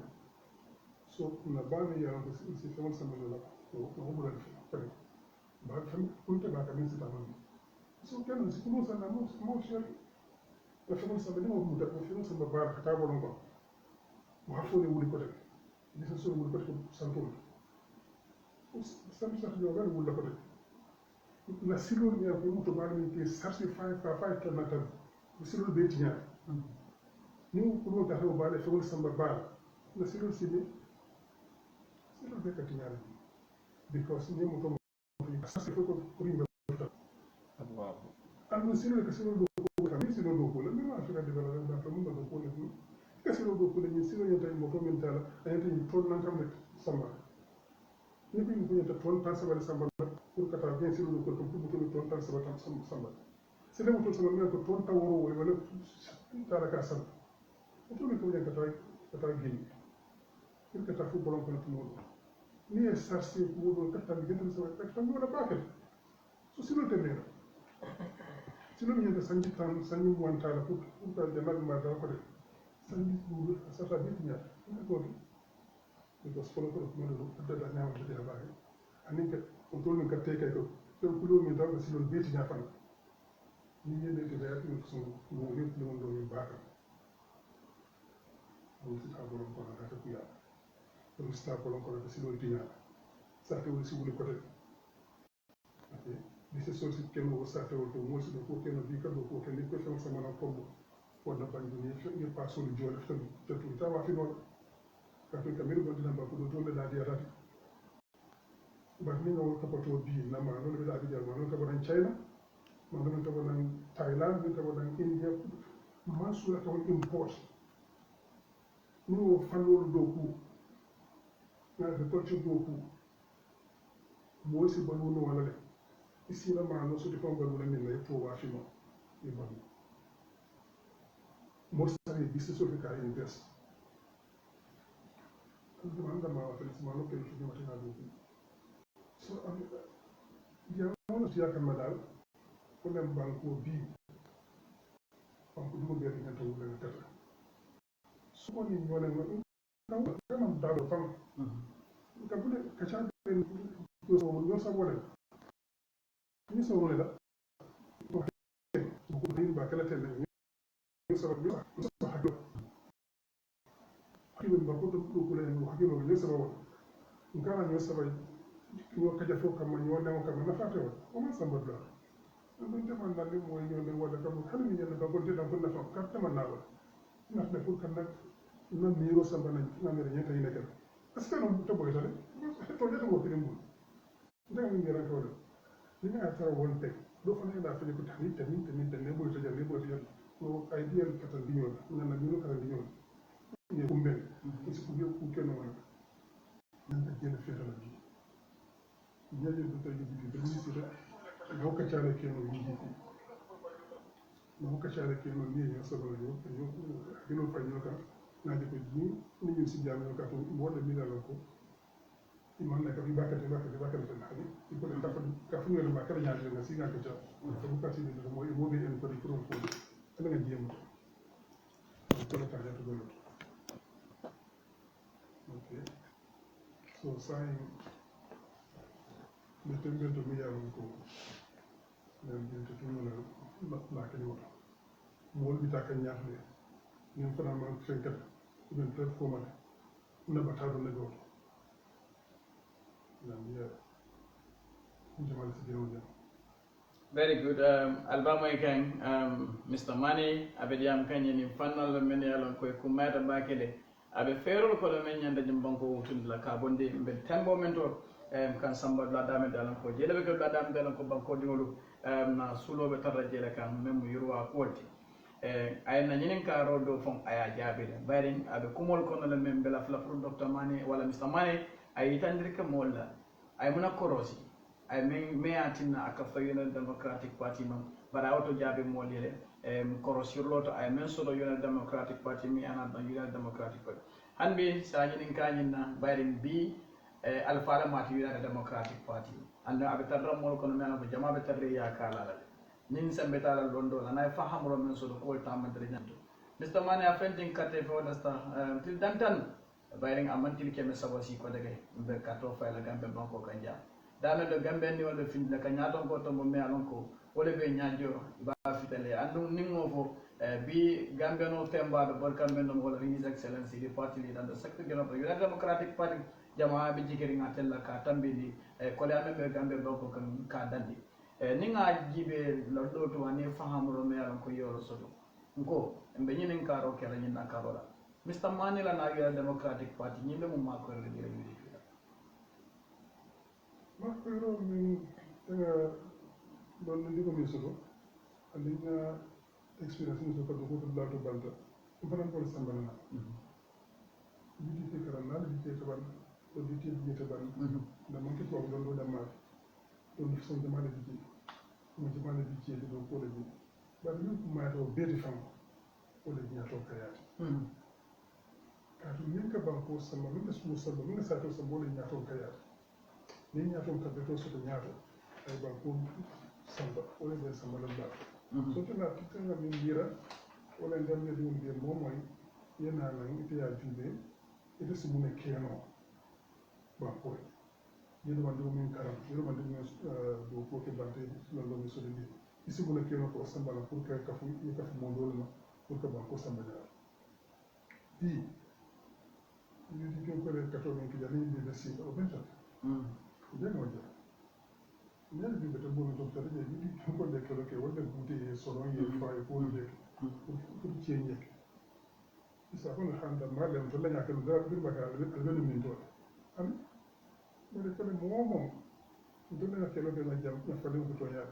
so na ba ni ya ko isi to samba la ko ko mo la fa ba fa kunta ba ka min sita man so kan si ko sa na mo shel da fa samba ni mo da fa samba ba ka ta bolon ko wa fo le wuri ko tek di sa so wuri ko tek santo sam sax yo gar wuri ko tek la silo ni ko mo to ba ni ke sarsi fa ke matam silo be tinya ni ko mo ta ho ba le fo samba ba la silo silo be ka tinya because ni mo to sasi ko ko rimba Wow. ando sino que sino do ko ka mi sino do ko la mi ma fi ka de bala da to mun do ko le ni que sino do ko le ni sino yenta mo to mentala ayenta ni to nan kam rek samba ni ko ni yenta ton tan samba samba pour ka ta bien sino do ko pour ko ton tan samba tam samba c'est le mo to samba ko ton ta woro wala tala ka samba to ni ko yenta ka ta gini pour ka ta fu bolon ko mo ni è sarsi ko ka ta bi gëna sa ka ta mo la paquet so sino te nena sino mi yenta sanji tan sanji mo wantala pour ka de mag ma da ko de sanji ko sa ta bi nya ko because follow ko mo do da na ma de ba ani ke on tol ka te kay ko to ko do mi daw sino bi nya fan ni yende de ya ko so mo yep ni mo do mi ba ka mo ci ta borom ko na ta ku ya ko sta ko ko na sino di nya sa te woni si wuli ko te ok di se so si keno sa te woni mo si do ko keno bi ka do ko te ni ko fe sama na ko ko na ban ni ni pa so ni jole fe te tu ta wa fi no ka to ka mi do dina ba ko do to da dia rati ba ni no ko to bi na ma no be da bi jar ma no ka ban China ma no ka ban Thailand ni ka ban India ma su la ka won import ni o fan lo do ku na de ko ci do ku mo si ba no wala de ici la ma no so di ko ba no ni lay to wa fi no ni ba mo sa ni business so ka invest demanda ma wa ma no ke ni ma ta do so ya no ti ya kan madal ko dem banko bi banko dum be ni to le tata so ko ni ñone no ka man da do fam ka bu ka cha ben ko so no sa wala ni so wala ko ni ba kala tele ni so bi so ha do ki ba ko do ko le no ha ki no ni so wala ngara ni so ba yo ka jafo kam man yo lewo kam na fate wala o man samba do ɗum teman nande moy ñonde walla kam kala mi ñande ba gonte tan fonna fam kam teman na wala natne pour kan nak nan miro samba nañ namere ñenta ina kel est ce que non to boy tane to jeta wo filim bu ndam mi ngira to ni nga tara won tek do fa ne da fa ko tamit ne boy to jande boy to jande ko ay diel katal di ñol na miro kala di ñol ni ko mbel ci ko yow ku kenno wala nan ta jël fétal bi ñaje do tay bi bi ci da no ka chale ke no yiji no ka chale ke no ni yo so do yo no fa yo ka na di ko ni ñu ci jam yo ka to mo de mi la ko man na ka bi bakate tan hadi ko de dafa ka fu ngel ma ka ñaan na si nga ko ca ko bu ka ci de mo mo be en ko di pro ko ala nga jëm ko la ta ja to do okay so saying le tembe to mi yaron ko nen jinte to la ke wota mo bi ta ka ñaaxle ñu fana ma fenkat ben ter ko ma na batado na go na ya jamal ci jëw ja Very good. Albama Ken, Mr. Mani, Abediam Kanyan in Fanal, many along Kumata Bakele, Abe Ferro Colomen and the Jimbanko to the Carbonde, but Tembo Mentor, can somebody la dame dalanko, Jelaka la dame dalanko Banco Diolu, Sulo Betara Jelakan, Memu Yurua Quality. I am an caro do from Aya Jabin, bearing Abe Kumol Conal Membela Flapur Dr. Mani, while Mr. Mani, I eat Andrika Molda. I am not Korosi. I may atina akafa United Democratic Party man, but I auto jabe molire korosirloto I menso do United Democratic Party mi anad United Democratic Party. Hanbi sajinin kanyina bayrin B alfala mati United Democratic Party. And abetarra mol kono mena ko jama betarre ya kala la. Nin sembetala londo la na faham ro menso do ko tamadre nyanto. Mr. Mane afenting kate fo dasta til dantan bayrin amantil keme sabasi ko dege be kato fa la gambe banko kanja. Dame do gambe ni wala fin la kanyaton ko to mo me alon ko wala be nyaajo ba fitale andum ningo fo bi gambe no temba do bor kambe no wala his excellency the party leader the secretary general of the United Democratic Party jamaa bi jikeri ngatella ka tambidi ko le ambe gambe boko kan ka dandi ninga jibe lo do to ani fahamro me alon ko yoro soto ko mbe nyinen karo kala nyina karola Mr. Manila na United Democratic Party nyimbe mo makko le dire yidi ma pero min tanga don ndi ko mi soto alinya experience ni so ko ko la to banta mbaran ko sambana di te karan na di te taban to di te di taban da man ke ko don do da ma to ni so jama di mo jama di ci do ko le di ba ni ma to beti fam ko le nya to kayat ka to yin ka ban ko sama min da su sama min da sa to sama le nya to kayat ni nya to ka to so nya to ay ban ko samba wala be samba la ba so to na tanga min dira wala ndam ne dum be mo moy yena na ite ya jube ite si mun keno ba ko yeno man dum min karam yeno man dum do ko ke bante lo lo mi so di isi mun keno ko samba la pour que kafu ni kafu mo do ma pour que ba ko samba ja di ni di ko ko ka to min ki jani bi de si o benta je no ja ñal bi beta bo to tare je di ko le ko ke wala bute solo ye fa e ko le pour ci ñek isa ko handa malem to la ñaka da bir baka albe min to am bare ko mo do la ke lo ke na jam na fa le ko to ya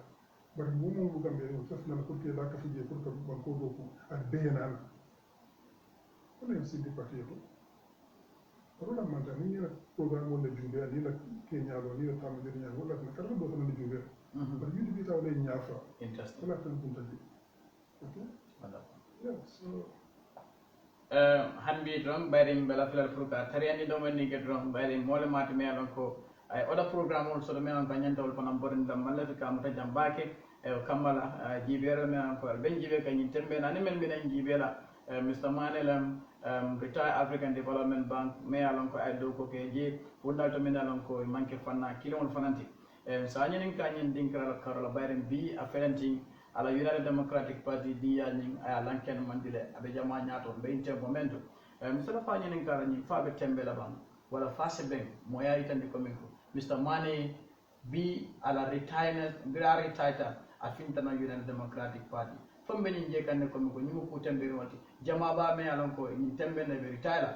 bare mo bu gambe o taf na ko ke la ka fi je pour que ban ko do ko ak beyana na ko ne si di parti to rola manta ni na programme wala jumbe ni la ke ñalo ni la tam de ñalo wala na kala do tan ni jumbe bare yu di taw le ñafa interesting wala tan bunta di okay wonderful yeah so hanbi drum bayrim bela filal fruka tariandi do men ni gedrom bayrim mole mati me alon ko ay oda programme on so do men on banyantol fanam borin dam mallati kam ta jambake e kamala jibere me an ko ben jibe kany tembe na ni men benen jibela Mr. Manelam retired African Development Bank me alon ko ay do ko ke je wondal to men alon ko manke fanna kilon fananti sa nyen kanyen dinkara karola bayrim bi a felenti ala United Democratic Party dia ning aya lanken mandile abe jama nyato be inte momento misala fa nyen kara ni fa be tembe la bang wala fa se ben moya itandi komiko Mr. Mane bi ala retirement bira retire afinta na United Democratic Party fambe ni je kanne komiko nyugo ko tembe wati jama ba me alon ko ni tembe na be retire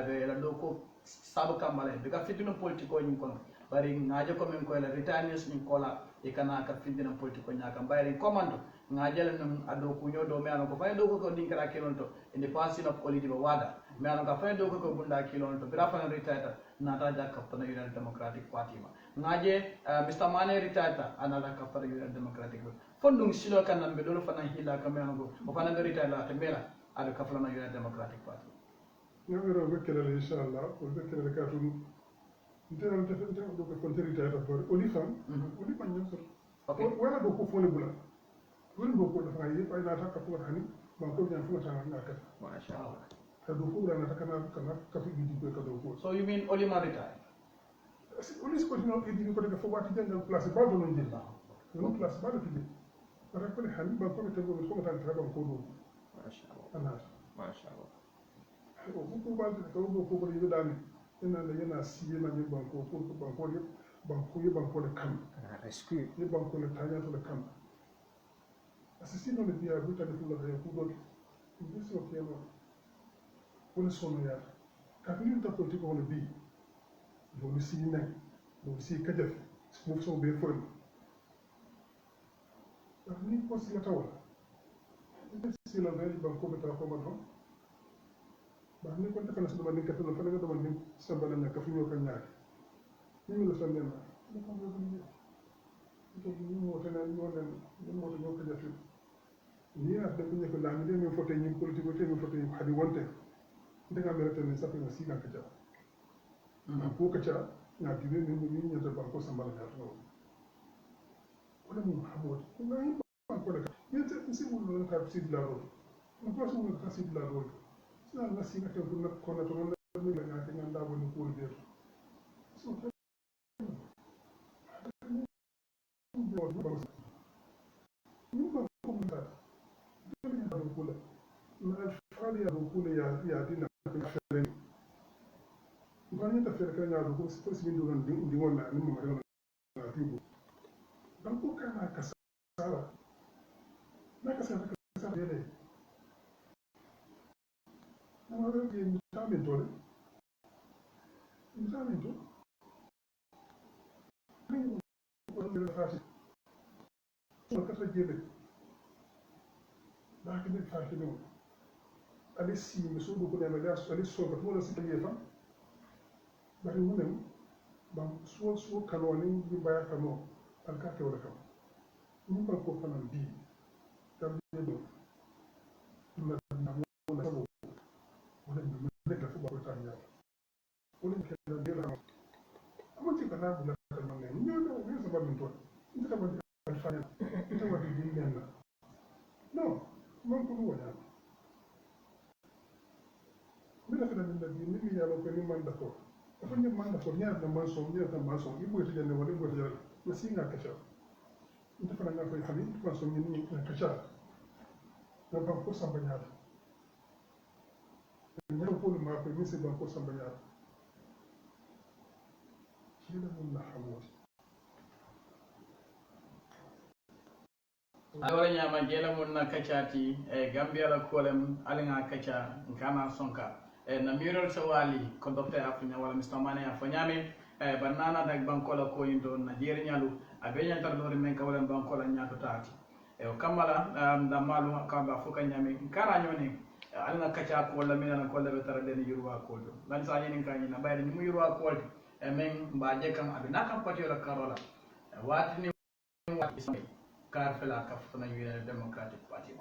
be la do ko sabu kamale be ka fitino politiko ni kono bari ngaje ko men ko la retirees ni kola e kana ka findina politiko nyaka bayri commando ngajele num ado ku nyodo me anon ko fay do ko dinkara kilon to in the passing of holiday wada me anon ka fay do ko bunda kilon to bira fa retire nata ja kaptana United Democratic Party ma ngaje Mr. Mane retire anala kaptana United Democratic fondung silo kanam be do fa nan hila ka me anon ko o fa nan retire la te mela ada kaptana United Democratic Party ngaro be kala inshallah ko be kala ka tum ndena defal do ko konteri ta ta for olifan olifan ñam so wala do ko fole bula wala do ko dafa yi ay na ta ka ko hani ba ko ñam fu ta na ka ma sha Allah ta do ko na ta kana ka fi di ko ka do ko so you mean Olima retire olis ko no di ko dafa wati jangal place ba do non jël no place ba do fi para ko hani ba ko te go ko ta ta ba ko do ma sha Allah ما شاء الله o bu ko ba ko do ko yi dani ina la yana siye na yin banko ko banko ne banko yi banko da kan rescue yi banko da tanya to da kan asisino le biya buta da fulla da ku do ku so ke no wala sono ya ka fi ta politiko wala bi do ni si ne do si ka def mo so be fo ni ko si la tawala ni si la veri banko be ta ko ma do ba ni ko defal sa dama ni ka to fa nga dama ni sa bala na ka fi ñoo ka ñaar ñu la sa len ni ko do ni to ni mo tane ñoo len ni mo to ñoo ko def ni ya da ko ñeko la mi dem foté ñi politique té mi foté xadi wonte ndega mérité ni sa na si na ka ja ko ka ja na di ni ni ñata ba ko sa bala na to wala mu xamot ko na yi ba ko da ni te si mu lo ka si la ro ko so mu ka si la ro na na si na ke bu na ko na to na ni la na ke nganda bo ni ko de so ni ba ko mu ta ni ba ko la na fali ya ko le ya dina ka fere ba ni ta fere ka na ko si si ndo ran di wona ni ma na tibu dan ko kana ka sala na ka sala de na ro ke mi ta men to wala fati so kata jebe ba ke be fati do ali si mi so do ko dama da ali so ko wala si taye fa bari munem ba so kanoni bi baya kano al ka ke wala kam ni ba ko fanan bi tam do na wala sabo wala mi nek la fu ba ko tan ya wala ke da be la amati kana bu la kan man ne ñu do ñu sa ba min to ñu ta ba al fa ñu ta ba di men la no man ko wala mi la fana min da ni mi ya lo ko ni man da ko dafa ñëpp man dafa ñaar na man som ñaar na man som yi boy tijane wala boy tijane ma si nga ka chaw ñu dafa nga fay xali man som ni ka chaw da ba ko samba ñaar ñaar ko ma ko mi se ba ko samba ñaar ci la mun na xamoo awara nyama jela mun na kachati gambia la kolem alinga kacha nkana sonka na mirol sawali ko docteur afunya wala mr mane afanyame banana dag bankola ko indo na jeri nyalu abenya tar dori men ka wala bankola nyato taati o kamala da malu ka ba fuka nyame nkana nyone alinga kacha ko wala men ko le tar den yurwa ko do lan sa nyen kan na bayde ni mu yurwa ko men mbaje kan abina kan patiola karola watni kar fela kaftana United Democratic Party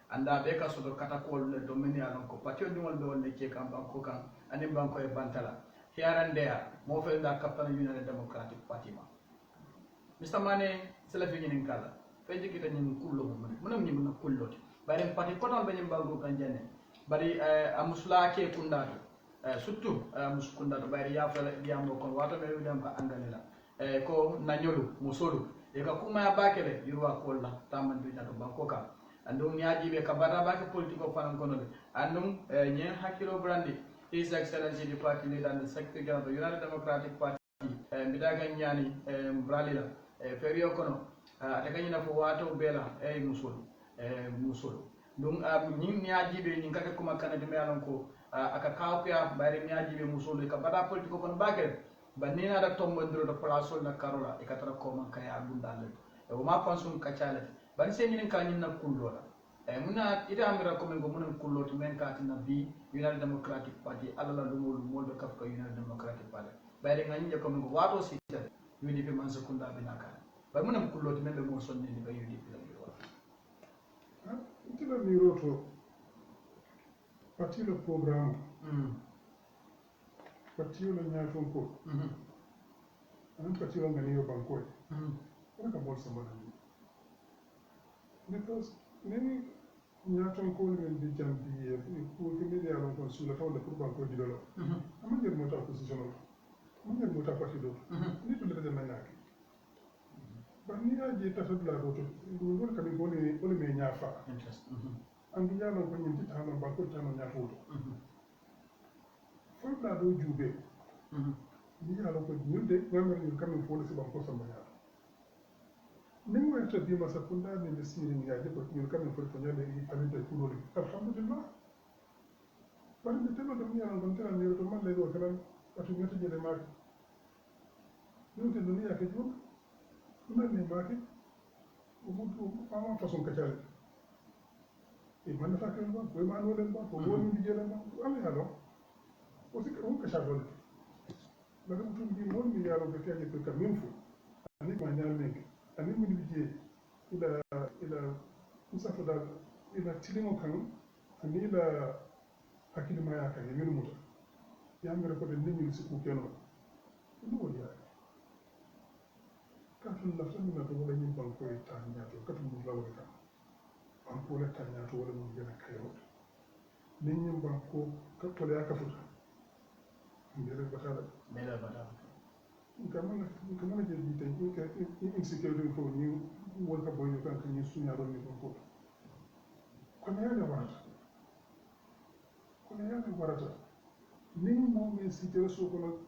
anda be ka sodo katakol le domini alon ko patio dum wol wonne ke kam banko kan ani banko e bantala hiarandea mo fe da kaftana United Democratic Party ma Mr Mane sela fi ngin kala fe jikita nyin kullo mo munam nyi mun kullo bari parti ko ton be nyim banko kan jenne bari amusla ke kunda surtout muskunda to bari ya fela diamo kon wato be dem ka angalela ko nanyolu musolu e ka kuma ya bakele yirwa kolla taman du nyato banko ka andum nyaaji be ka bata bake politiko fanan kono de andum nyen hakilo brandi his excellency the party leader and the secretary general of the United Democratic Party bidaga nyani bralila ferio kono atakanyina fo wato bela musulu dum nyin nyaaji be nyin kake kuma kana de melon ko aka kawpya bari nyaaji be musulu ka bata politiko kono bakele banina da tombo ndiro do place na karola e katara ko man kaya bundal e o ma pansum kacale ban se nyinin ka nyinna kullola e muna ida amira ko men go munen kulloti men ka tina bi United Democratic Party alala lumul molbe kaf ko United Democratic Party bayde ngani ko men go wato sita UDP man sekunda binaka ba munen kulloti men be mo sonni ni ba UDP la yo ha itila ni roto parti le programme partiyo la ñaaton ko anan partiyo ngani yo banko wala ka bol sama dani because neni ñaaton ko men di jambi ko ke media lon kon sula tawle pour banko di dolo amon ngir mota opposition mo ngir mota parti do ni to le na ngaki ba ni aje tafat la do to ngol kam ngol me ñaafa andu ñaalon ko ñin titano banko tano ñaato fulɓa ɗo juuɓe ni ala ko ñulde gamere ñul kamen fo si ɓan ko samba ñaata min wayta bima sakkundani nde sirin yaade ko ñul kamen foti ko ñande i faminte kuloli alhamdulillah ɓaɗa nde teno ɗum yalan ɗon tena niro to malle ɗo kanan ɓatu ñetta jeɗe maake ɗumte ɗo niyake joom ɗumanne maake ama façon kacale e mandafa ken ba koye manolen ba ko woni mbijeɗen ba allah yaalon aussi on ka chagol la dum tum di mon mi yaro be kay ko kam min fu ani ma nyal nek ani mi bije ila musafa dal ila tilimo kan ani ila hakili ma ya kan min muta ya ngara ko de nimi ci ku keno du woni ya ka tun la tan na do wala nyim ban ko ta nyaato ka tun la wala kan an ko la tan nyaato wala mo gëna kayo ni nyim ban ko ka to ya ka futa mbere batala kamana je bi tan insécurité ko ni wol ka boyo kan ni sunya ron ni ko kono yana warata ni mo men site so ko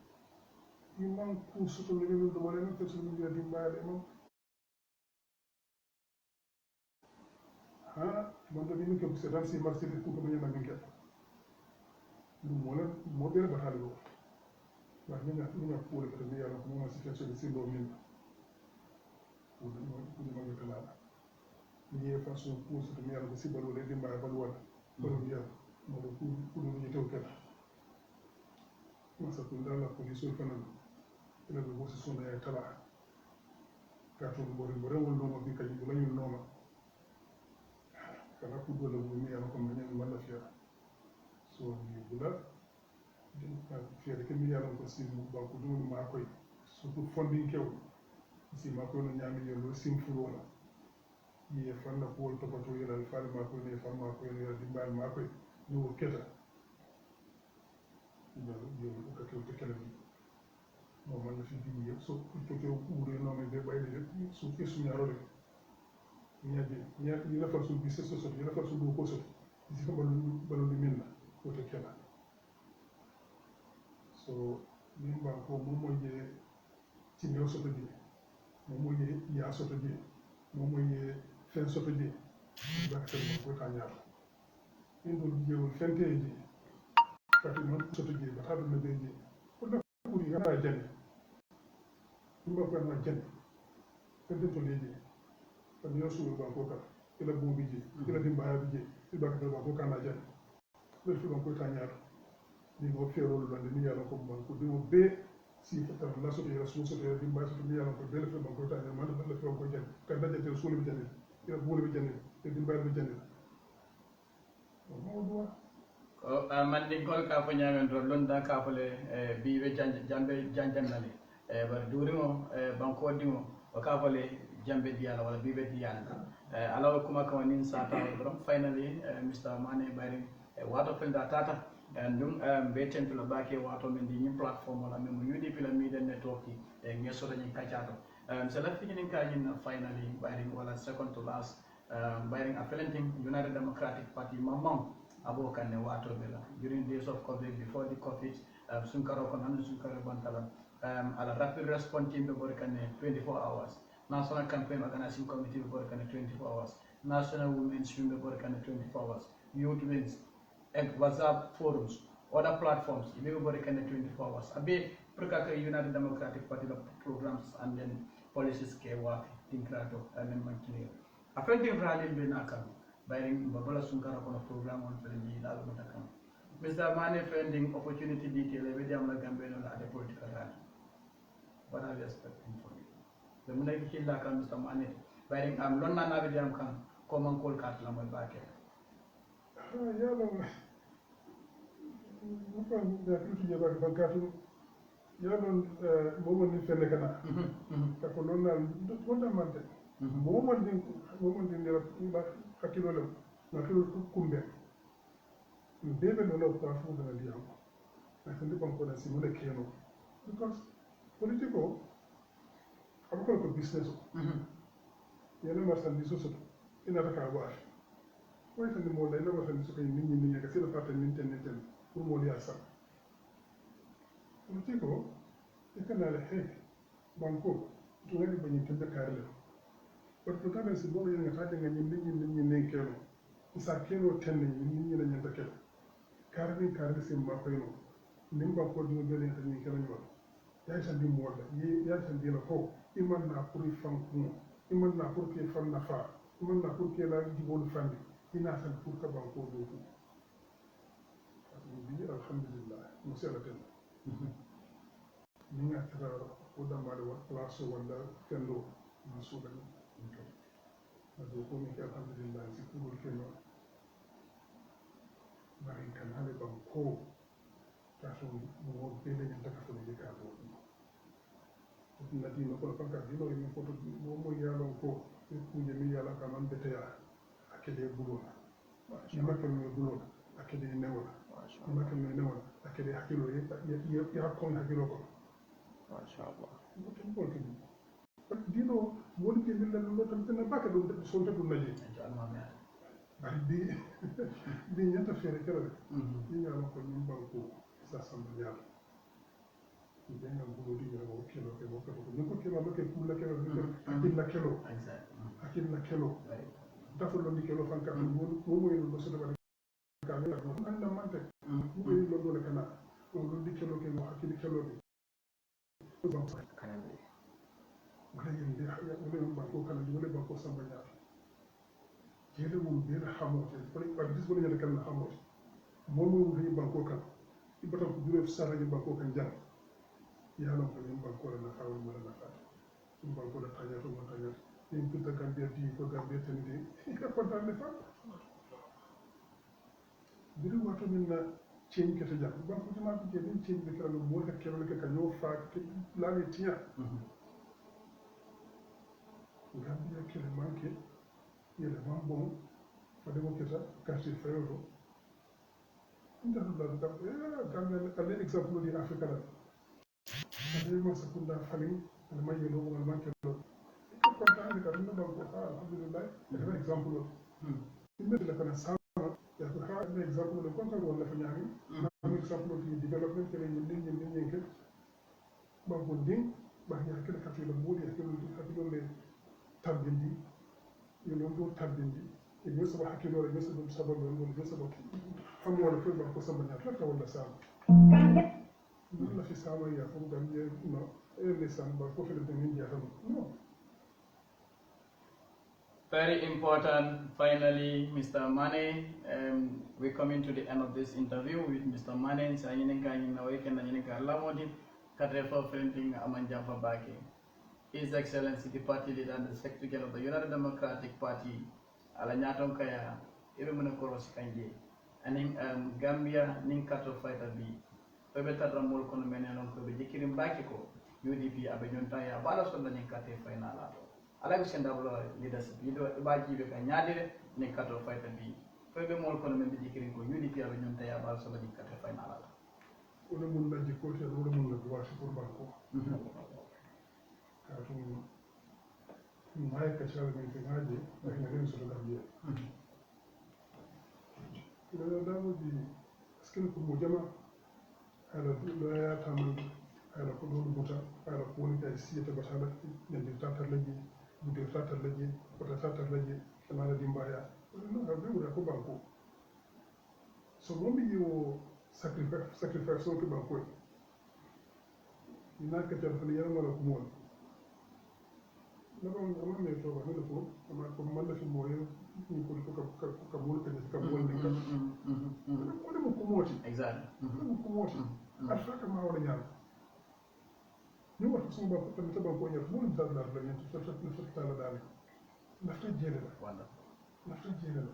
ni man ku soto le do wala no teso ni di mbaade mo ha mo do ni ko c'est dans ces marché ko ko nyama ngi mo bere batala do wa ni na ko le ko ni yalla ko mo situation de sindo min kudu ma kala ni e façon pour ce mi yalla si balu le dimba balu wala balu ya mo do kudu ni tew kala masa kun dala police o fana ila be bosi sona ya tala ka to mo wol no bi kay bu lañu noma kala kudu la bu mi yalla ko ma ñen wala fiya so ni bula fiya de mi yalla ko si mu ba kudu ma koy surtout funding kew si ma koy no ñami yo sim fulo wala ye fanna ko to bato yela fal ma ko ne fam ma ko ne dimbal ma ko no keta yo ko ke to kala ni mo man fi bi ye so ko to ko no me be bay de so ke su ñaro de ñaati ni la fa su bi so so ni la fa su do ko so ci ko balu ni minna ko to kala so nimba ko mo mo je ci ñoo so to di mo mo ye ya so to di mo mo ye fen soto je bakkel mo ko tanyar indo jeewol fenteji kati non soto je ba tabu be je ko da kuri ga jani dum ko na jani fente to leji ko yo su ba ko ka ila bo bi je ila dimba ya bi je bakkel ba ko kana jani be fi ko tanyar ni mo fero lo ni yalla ko man ko dimo be si fata la soto ya su soto ya dimba soto ni yalla ko be le fi ko tanyar man be le fi ko jani ka dajete sulu bi jani ila bulu bi jani e dimba bi jani ko mandingol ka fo ñamen to londa ka fo le bi be jambe janjannale bar durimo banko dimo o ka fo le jambe diyala wala bi be diyala alaw kuma ko nin sata borom finally Mr. Mane Bari wato pelda tata ndum be tentula bake wato men di ñi platform wala men UDP la media network ngeso dañi kacato c'est la fini ka ñin finally Bari wala second to last Bari a felenting United Democratic Party mamam abo kanne wato bela during days of COVID before the COVID sunkaro kon hande sunkaro bantala ala rapid response team be bor kanne 24 hours national campaign organizing committee be bor kanne 24 hours national women's swim be bor kanne 24 hours youth wings and WhatsApp forums other platforms be bor kanne 24 hours abe prokaka United Democratic Party programs and then policies ke wa tinkrato men man clear afenting rally be nakam bayring babala sunkara kono programme on fele ji dal mo takam Mr. Mane finding opportunity detail e be am la gambe no la de political rally what are you expecting from you the mun ay killa kan Mr. Mane bayring am lon na be jam kan ko man kol kat la moy baake yalla mo ko da tuti je ba bankatu yalla mo mo ni fele kana ta ko non na wonda mante mo mo din dira ba hakilo le na kilo kumbe bebe no lo ta fu da diam na kandi ban ko da si mo le keno because politico abako ko business yana marchandise so ina ta ka ba way tan mo lay la marchandise ko nit ñi ka ci la faté nit ten pour mo li asa politico e kana le he banko to ngani bañi tembe karle parce que quand c'est bon il y a des gens qui ne keno sa keno tenne ni la nyanta kelo karni c'est ma ko no nimba ko dum be len tan kelo nyol ya san di mo wala ya san di la ko iman na pour fam ko iman na pour que fam na fa iman na pour que la di bol fandi ina san pour ka ban ko do ko bi alhamdulillah mo sala tan ni nga tara ko dambale wa place wala kendo ma suugal do ko mi alhamdulillah si kubul keno bari kan hale ban ko ta so mo bele ni taka fo ni ka do na di no ko panka di no ni ko to mo mo yalo ko ku je mi yala kan am beteya akede bulo ni ma kan no bulo akede newola ni ma kan no newola akede hakilo ya ko hakilo ko masha Allah mo to dino woni ke min lan tan tan baka do sonta dum naji bari di nyanta fere kala ni ngala ko nyum banko sa samba yalla ni benga bulo di ngala kilo ke bokko ko kilo lo ke kula kelo akil la kelo akil la kelo dafa lo di kelo fanka mo mo yelo so dama ka mi ko anda mante mo yelo lo do kana lo di kelo ke mo akil kelo bi kanande wala yende wala banko kala wala banko samba ñaar jele mum be la xamote wala ba dis wala yende kan xamote mom mum dañu banko kan ibata ko jure sara ñu banko kan jang ya la ko ñu banko la fa wala la fa ñu banko la tañato mo tañat ñu tudda gambia di ko gambia tan di ka kontaan ne fa biru wato min na change kete jang banko jama ko je din change be kala mo ka kala ka ñoo fa ke la ni tiya Gambia kele manke yele man bon fade mo keta quartier fayoro inda do la Gambia kale exemple di Afrika la ade mo sakunda fali al mayelo mo manke do ko kontaan ka dum ba ko alhamdulillah da exemple lo imbe la kana sama ya ko ha da exemple lo kontaan wala fa ñaami am exemple di development kele ñi ke ba ko ding ba ya kele quartier lo mo ya kele le tabbindi yo non do tabbindi e be sabo hakkilo e be sabo sabab non wala be sabo xam wala ko ba ko samba ñaata ta wala sama non la fi sama ya ko gam ye no e le samba ko fe de min jaxam no Very important. Finally, Mr. Mane, we're coming to the end of this interview with Mr. Mane. His Excellency, the party leader and the Secretary of the United Democratic Party, Alanyaton Kaya, Irumuna Koros Kanje, and Gambia Ninkato Fighter B. Pebeta Ramol Konomenalon Kobe, Jikirim Bakiko, UDP Abejontaya, Balas on the Ninkate Final. Alagusen double leadership, you do Baki Kanyade, Ninkato Fighter B. Pebe Mol Konomen Jikirim, UDP Abejontaya, Balas on the Ninkate Final. Unamun la jikote, unamun la duwashi pour Banko. Katum mai kachal min tingaje na rin su da biye ina da mu di skin ku mu jama ala do ya tamal ala ko do buta ala ko ni da si ta batala ne di tatar laji bu de tatar laji ko ta tatar laji kana da dimbaya no ha be ko banko so mo mi yo sacrifice so ko banko ina ka tar fali yana wala ko mo no ama me to ba no ko ama ko man la fi moye ni ko ka bol ka bol ni ka ko mo ko moti Exactly. mo ko moti afa ka ma wala ñaan ni wax sama ba ko ta ba ko ñaan mo dal dal la ñaan fa ta la dal na fa jere la Wonderful. na fa jere la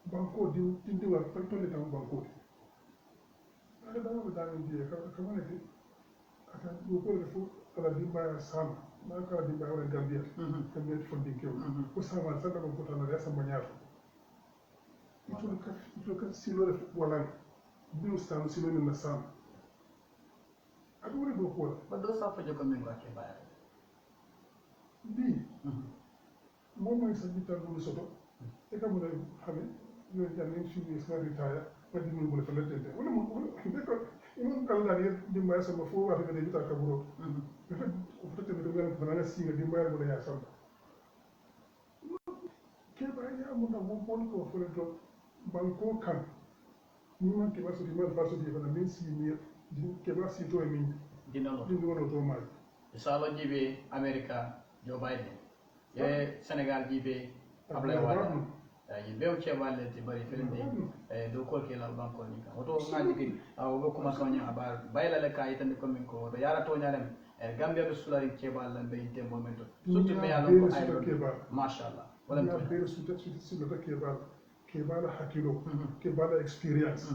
banko di war fa to le tam banko ala da ma da ni di ka ma ne aka do ko le fu ala di ba sama na ka di ba wala Gambia Gambia funding kew ko sama sa da ko tan ya sama ñaar ito ka silo le wala biu stan silo ni na sama adu wala do ko But those are for your community. bi mo moy sa bitar bu soto e ka mo lay xamé yo jané ci ni sa retire ba di mo fa la tente wala mo ko imam kala da di mbay sama fo wa fa de bitar ka buro ko tete do ngel fa na si di mbay mo ya sama ke ba ya mo na mo pon ko fo le do banko kan ni man ke ba so di mal fa so di fa na min si ni di ke ba si to e min Dinalo. di no to mal Isalo jibe America Joe Biden. Ye Senegal jibe Ablaye Wade. Ye bew ceballe ti bari felinde do ko ke la banko ni ka. Oto ngaji kin awo ko ma sonya abar bayla le kay tan ko min ko do yara to nyarem Gambia be sulari ceballe be inte momento. Surtout me yalo ko ay mashallah. Wala ya be su ta su da ke ba la hakilo ke ba la experience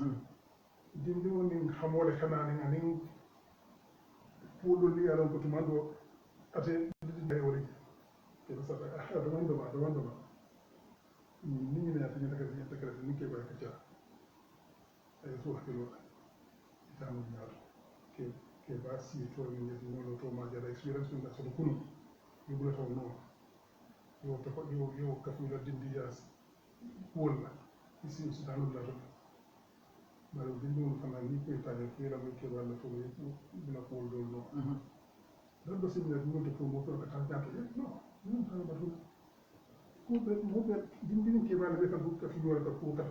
dindi woni xamole xanani ngani pudo li ala ko tumando ate di wori ke sa da wando ba ni ne ate ni daga ni ke ba ka ja ay so hakilo ita mo ñaar ke ba si to ni ni no to ma ja experience ni da so kunu ni bu la taw no yo to ko yo ka fu la dindi yas wala ici ci dans la route mais dindi mo fana ni ko ita ni la mo ke ba la to ni dina ko do no dan do sin ne mo to mo to ka tan jato no non tan ba to ko be dindi ni ke ba la be ka bu ka fi wala ka ko ka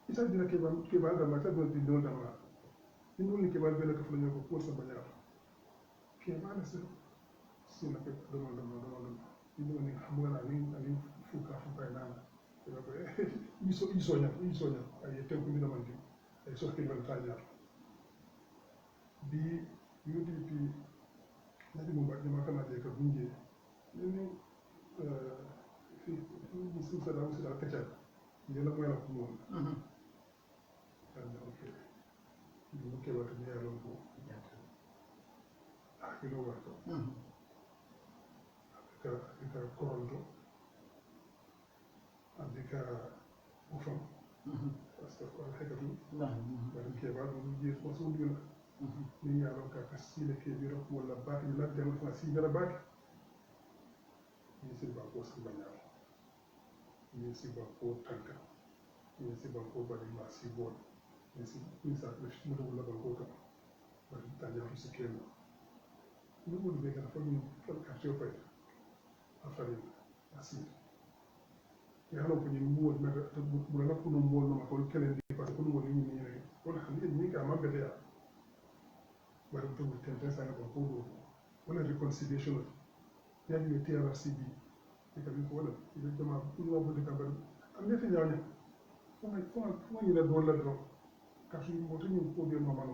ita dina ke ba da ma ta do dindi no da ma dindi ni ke ba be la ka fu ko sa ba ya ke ba la sina ke dama ini ni hamuna ni fuka nana ko isonya ay tempo ni dama ay so ke wala tanya bi UDP nadi mo ba jama kana de ka bunje ni fi su sa da ka ta ni la mo la ko mo okay ni ke wata ni ya lo ko you know what ika koronto andika ufam parce que ko hegatu barim ke ba do je ko so dula ni ya lo ka kasile ke biro wala ba ni la dem fa si dara ba ni si ba ko sa banya ni si ba ko tanka ni si ba ko ba ni ma si bon ni si ni sa le shi mo la ba ko ta ba ta ja si ke no would be a funny capture fight after it. That's it. You have to move to put on more than a killing because I couldn't want to what I need to make there. But I'm told 10 times I have a whole one a reconciliation. Then you tear a CB. You can be one of them up with the company. I'm getting young. When you let one let go, because you want to put your mama.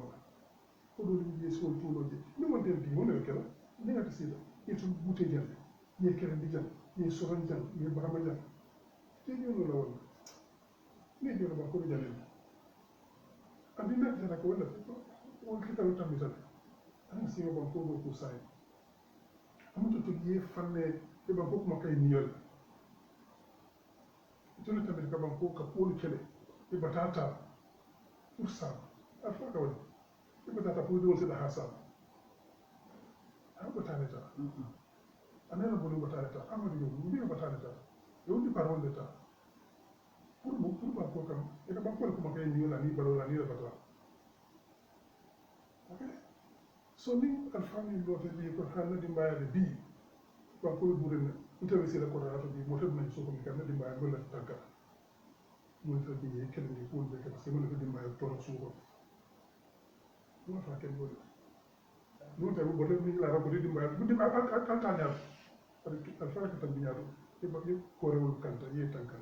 Odo di so to loje ni mo dem di mo ne kala ni nga tsi da yetu bute jam ye kere di jam ye soran jam ye barama jam te ni no la won ni di ba ko jam andi na dara ko wala won kita wata mi tan an si ba ko ko sai amuto to ye fanne e ba ko ma kay niyol to ne tambe ka ba ko ka ko kele e batata pour ça afa ka wala But that we also the Hassan. I'm a Tanita. Another Bulu Batanita. I'm a new Batanita. The only parole letter. Purba Kokam, in a Bakokum again, you and Ibaro and Bata. Okay? So, me and family got a vehicle handed by the B. Bakul Burin, until we see the Korea to be motivated so we can let him buy a bullet tanker. Most of the killing the pool because they will be my Toro. No fucking good. No time but let me la ko di mbaa bu di ak tangal al fa ka tan ñaatu e ba ñu ko rewul kanta ye tankal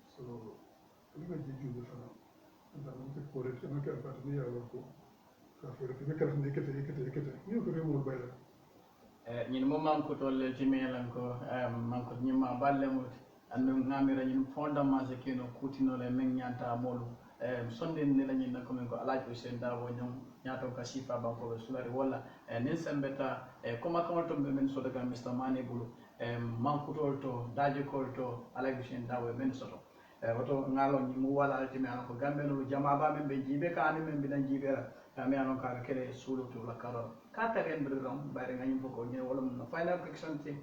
so li nga ji ju fa na ñu ko rek na ka fa ni ya ko ka fa rek ne ka ni kete ñu ko rewul bay la ñin mo man ko tolle timelan ko man ko ñima balle mo andu ngamira ñin fondament se keno kutino le men ñanta molu sonde ne lañi na comme ko alaaji Hussein Dabo ñom ñaato ka sifa banko be sulari wala nin sembeta comme account be men so daga Mr Mane bulu mankutol to daje kol to alaaji Hussein Dabo men soto woto ngalo ni mu wala altimi an ko gambelo jama ba men be jibe ka ani men bidan jibera mi anon ka kele sulu to la karo ka taren be rom bare ngani foko ni wala no final question thing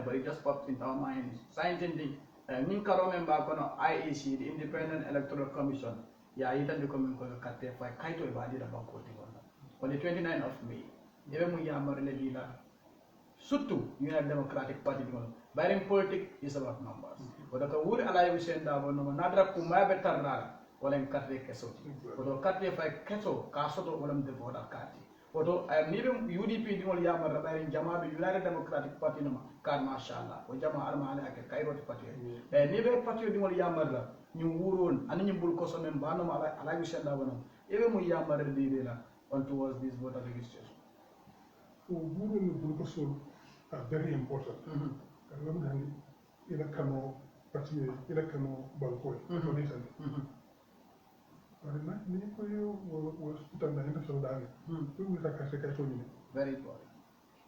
but it just popped into our minds scientific nin karo men ba kono IEC the Independent Electoral Commission ya yitande ko min ko carte fay kayto e baadira banko ti wonna on the 29th of May yebe mu yamar le dila surtout United Democratic Party di won baring politique is about numbers wala ko wuri alay Hussein Dabo no nadra ko mabe tarra wala en carte keso wala carte fay keso ka soto wala de voda carte woto ni be UDP di wol yamar baring jama be United Democratic Party no kar mashallah o jama alma ala ke kayro party ni be party di wol yamar la ñu wuron ani ñu bul ko so men ba no ala Hussein Dabo no ebe mu yamar de la on towards this voter registration wuron ni bul ko so are very important kan ngam ila kano parti ila kano banko ko ni tan wala na ni ko yo wo tan da ina so daane ko mi ta carte kay to ni very important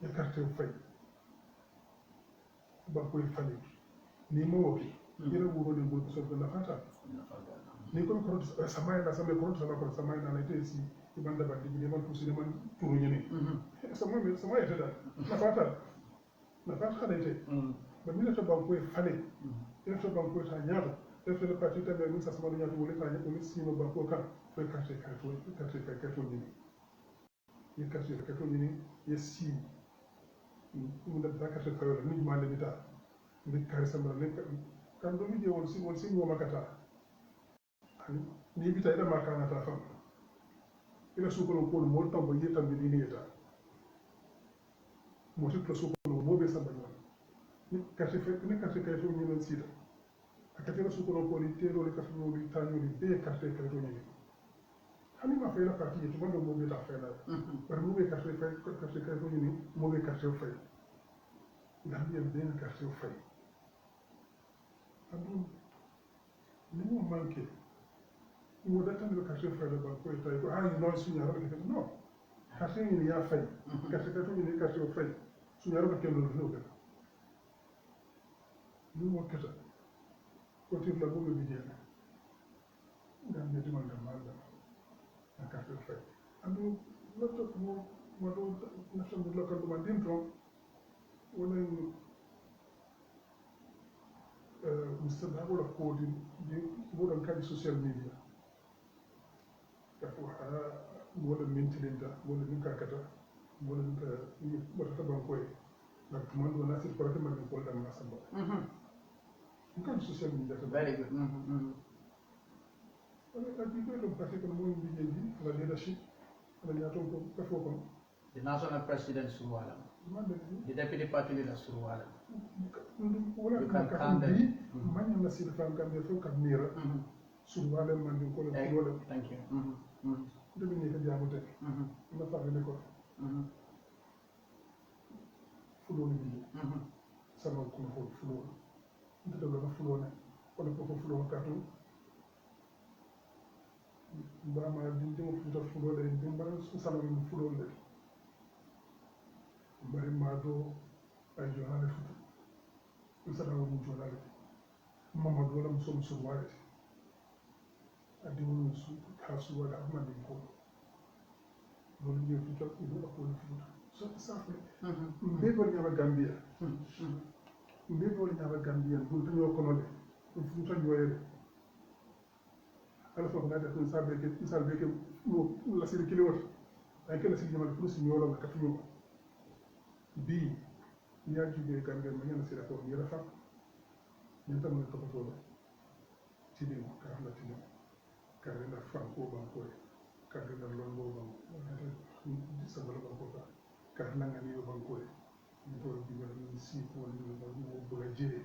ya carte fay banko fali ni mo woki ila wuro ni bul ko so na fata ni ko ko samay na samay ko samay na na te si ibanda bandi ni man ko si man turu ni samay te da na fata na fata da ite ba mi to banko fali ila to banko ta nyaata e fe le parti ta be mi sa sama nyaata wala ta nyaata mi si no banko kan fe carte kato ni ni carte kato ni yesi mu da carte kayo ni ma le bita ni kare sama le kan do mi je won si ngo makata ni bita ida makana ta fam ila su ko mo tambo yetam bi ni eta moti plus ko no mo be samba no ni carte kay to ni non sida akati rasu ko ko ni tero le kafu ni tanyo ni be carte kay to ni hani ma fay la partie to mo mo be ta fay la par mo be carte kay to ni mo be carte fay Gambia ben carte fay adu ni mo manke mo da tan le carte fay la ba ko tay ko hani no sunya ra ke no carte ni ya fay carte kay to ni carte fay sunya ra ke lo no ni mo kata ko tir la bo be jena Gambia di man mal la carte fay adu lo to mo do national local do man dim to wala Mr. Dagola code di modern kadi social media kafo wala mintilinda wala ninka kata wala wata banko e na tumando na sir porata man ko dan masamba kadi social media Very good. wala adi ko do pati ko mo ndi jeji la leadership ala nyato ko kafo ko The national president Suruwala, the deputy party leader Suruwala. wala You ka can count them. man na sir fam kam defo kam mira surwale man ko le wala Thank you. demi ni ka jamu te na fa ne ko fulo ni sama ko ko fulo nda do la fulo ne wala ko fulo ka to ba ma din mo fulo le din ba sama mo fulo le bari ma do ay journal futu usara wo journal mama do la muso muso wale adi wo muso ka su wala ma din ko do ni futu ko do ko futu so ça fait mbebo nyaba Gambia mbebo nyaba Gambia bu to yo kono de futu nyoyele ala fo na da ko sabe ke mo la sir kilowat ay kala sir jamal pour si nyolo ka tuyo bi ni ya jube Gambia ma ñana sira ko ni rafa ñu tam na ko to ci di ka la ci ka la franco banko ka la longo banko di sabal banko ka la ngani yo banko ni to bi wala ni si ko ni mo bu la jere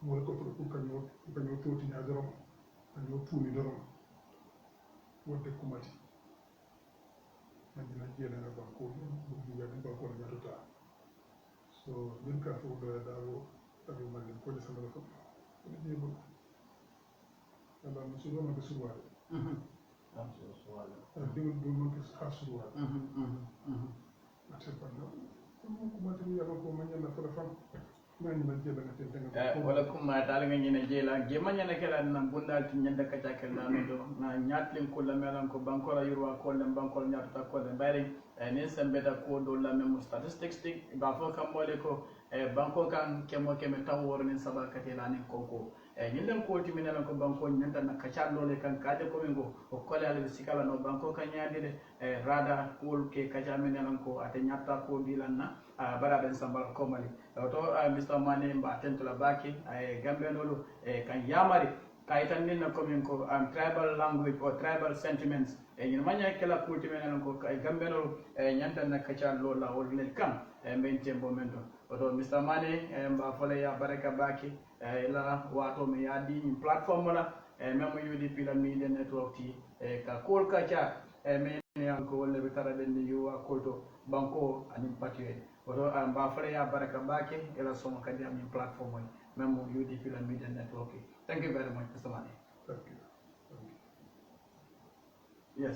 mo ko to ko kanyo to ti na dorom kanyo tuuni dorom wonde kumati man dina jere na banko bu bi ya banko na tota so bin ka fo da dawo tabi man ko ni sama ko ni jebo ala musu do man suwale diwul do man ko ha suwale ate panna ko ma tan ya ko man na fala fam man ma jeba na ten tanga wala kuma tal nga ñene jela ge mañana kala na bundal ti ñanda ka takel na do na ñatlin ko la melan ko bankora yurwa ko le bankol ñata ko le bari nin sembeta ko do la même statistics tik ba fo kam mole ko banko kan kemo keme tawor nin sabakati la nin konko ñin len ko timina ko banko ñanta na kacallo le kan kaje ko mingo o kole ala sikala no banko kan ñadi de rada ko ke kajamene lan ko ate ñatta ko dilanna bara ben sambal ko mali to Mr. Mane mba tentola baki gambe nolu kan yamari kaitan ninna komin ko tribal language or tribal sentiments ñin manya kala kulti men ko gambe nolu ñanta na kacallo la wol le kan men tembo men to Mr. Mane mba fole ya baraka baki la wato me yadi ni platform la memo UDP la media network ti ka kol kacha men ko wolle be tara den ni yo akolto banko anim patio oto mba fole ya baraka baki ela somo kadi am platform memo UDP la media network. Thank you very much, Mr. Mane. Thank you. Yes.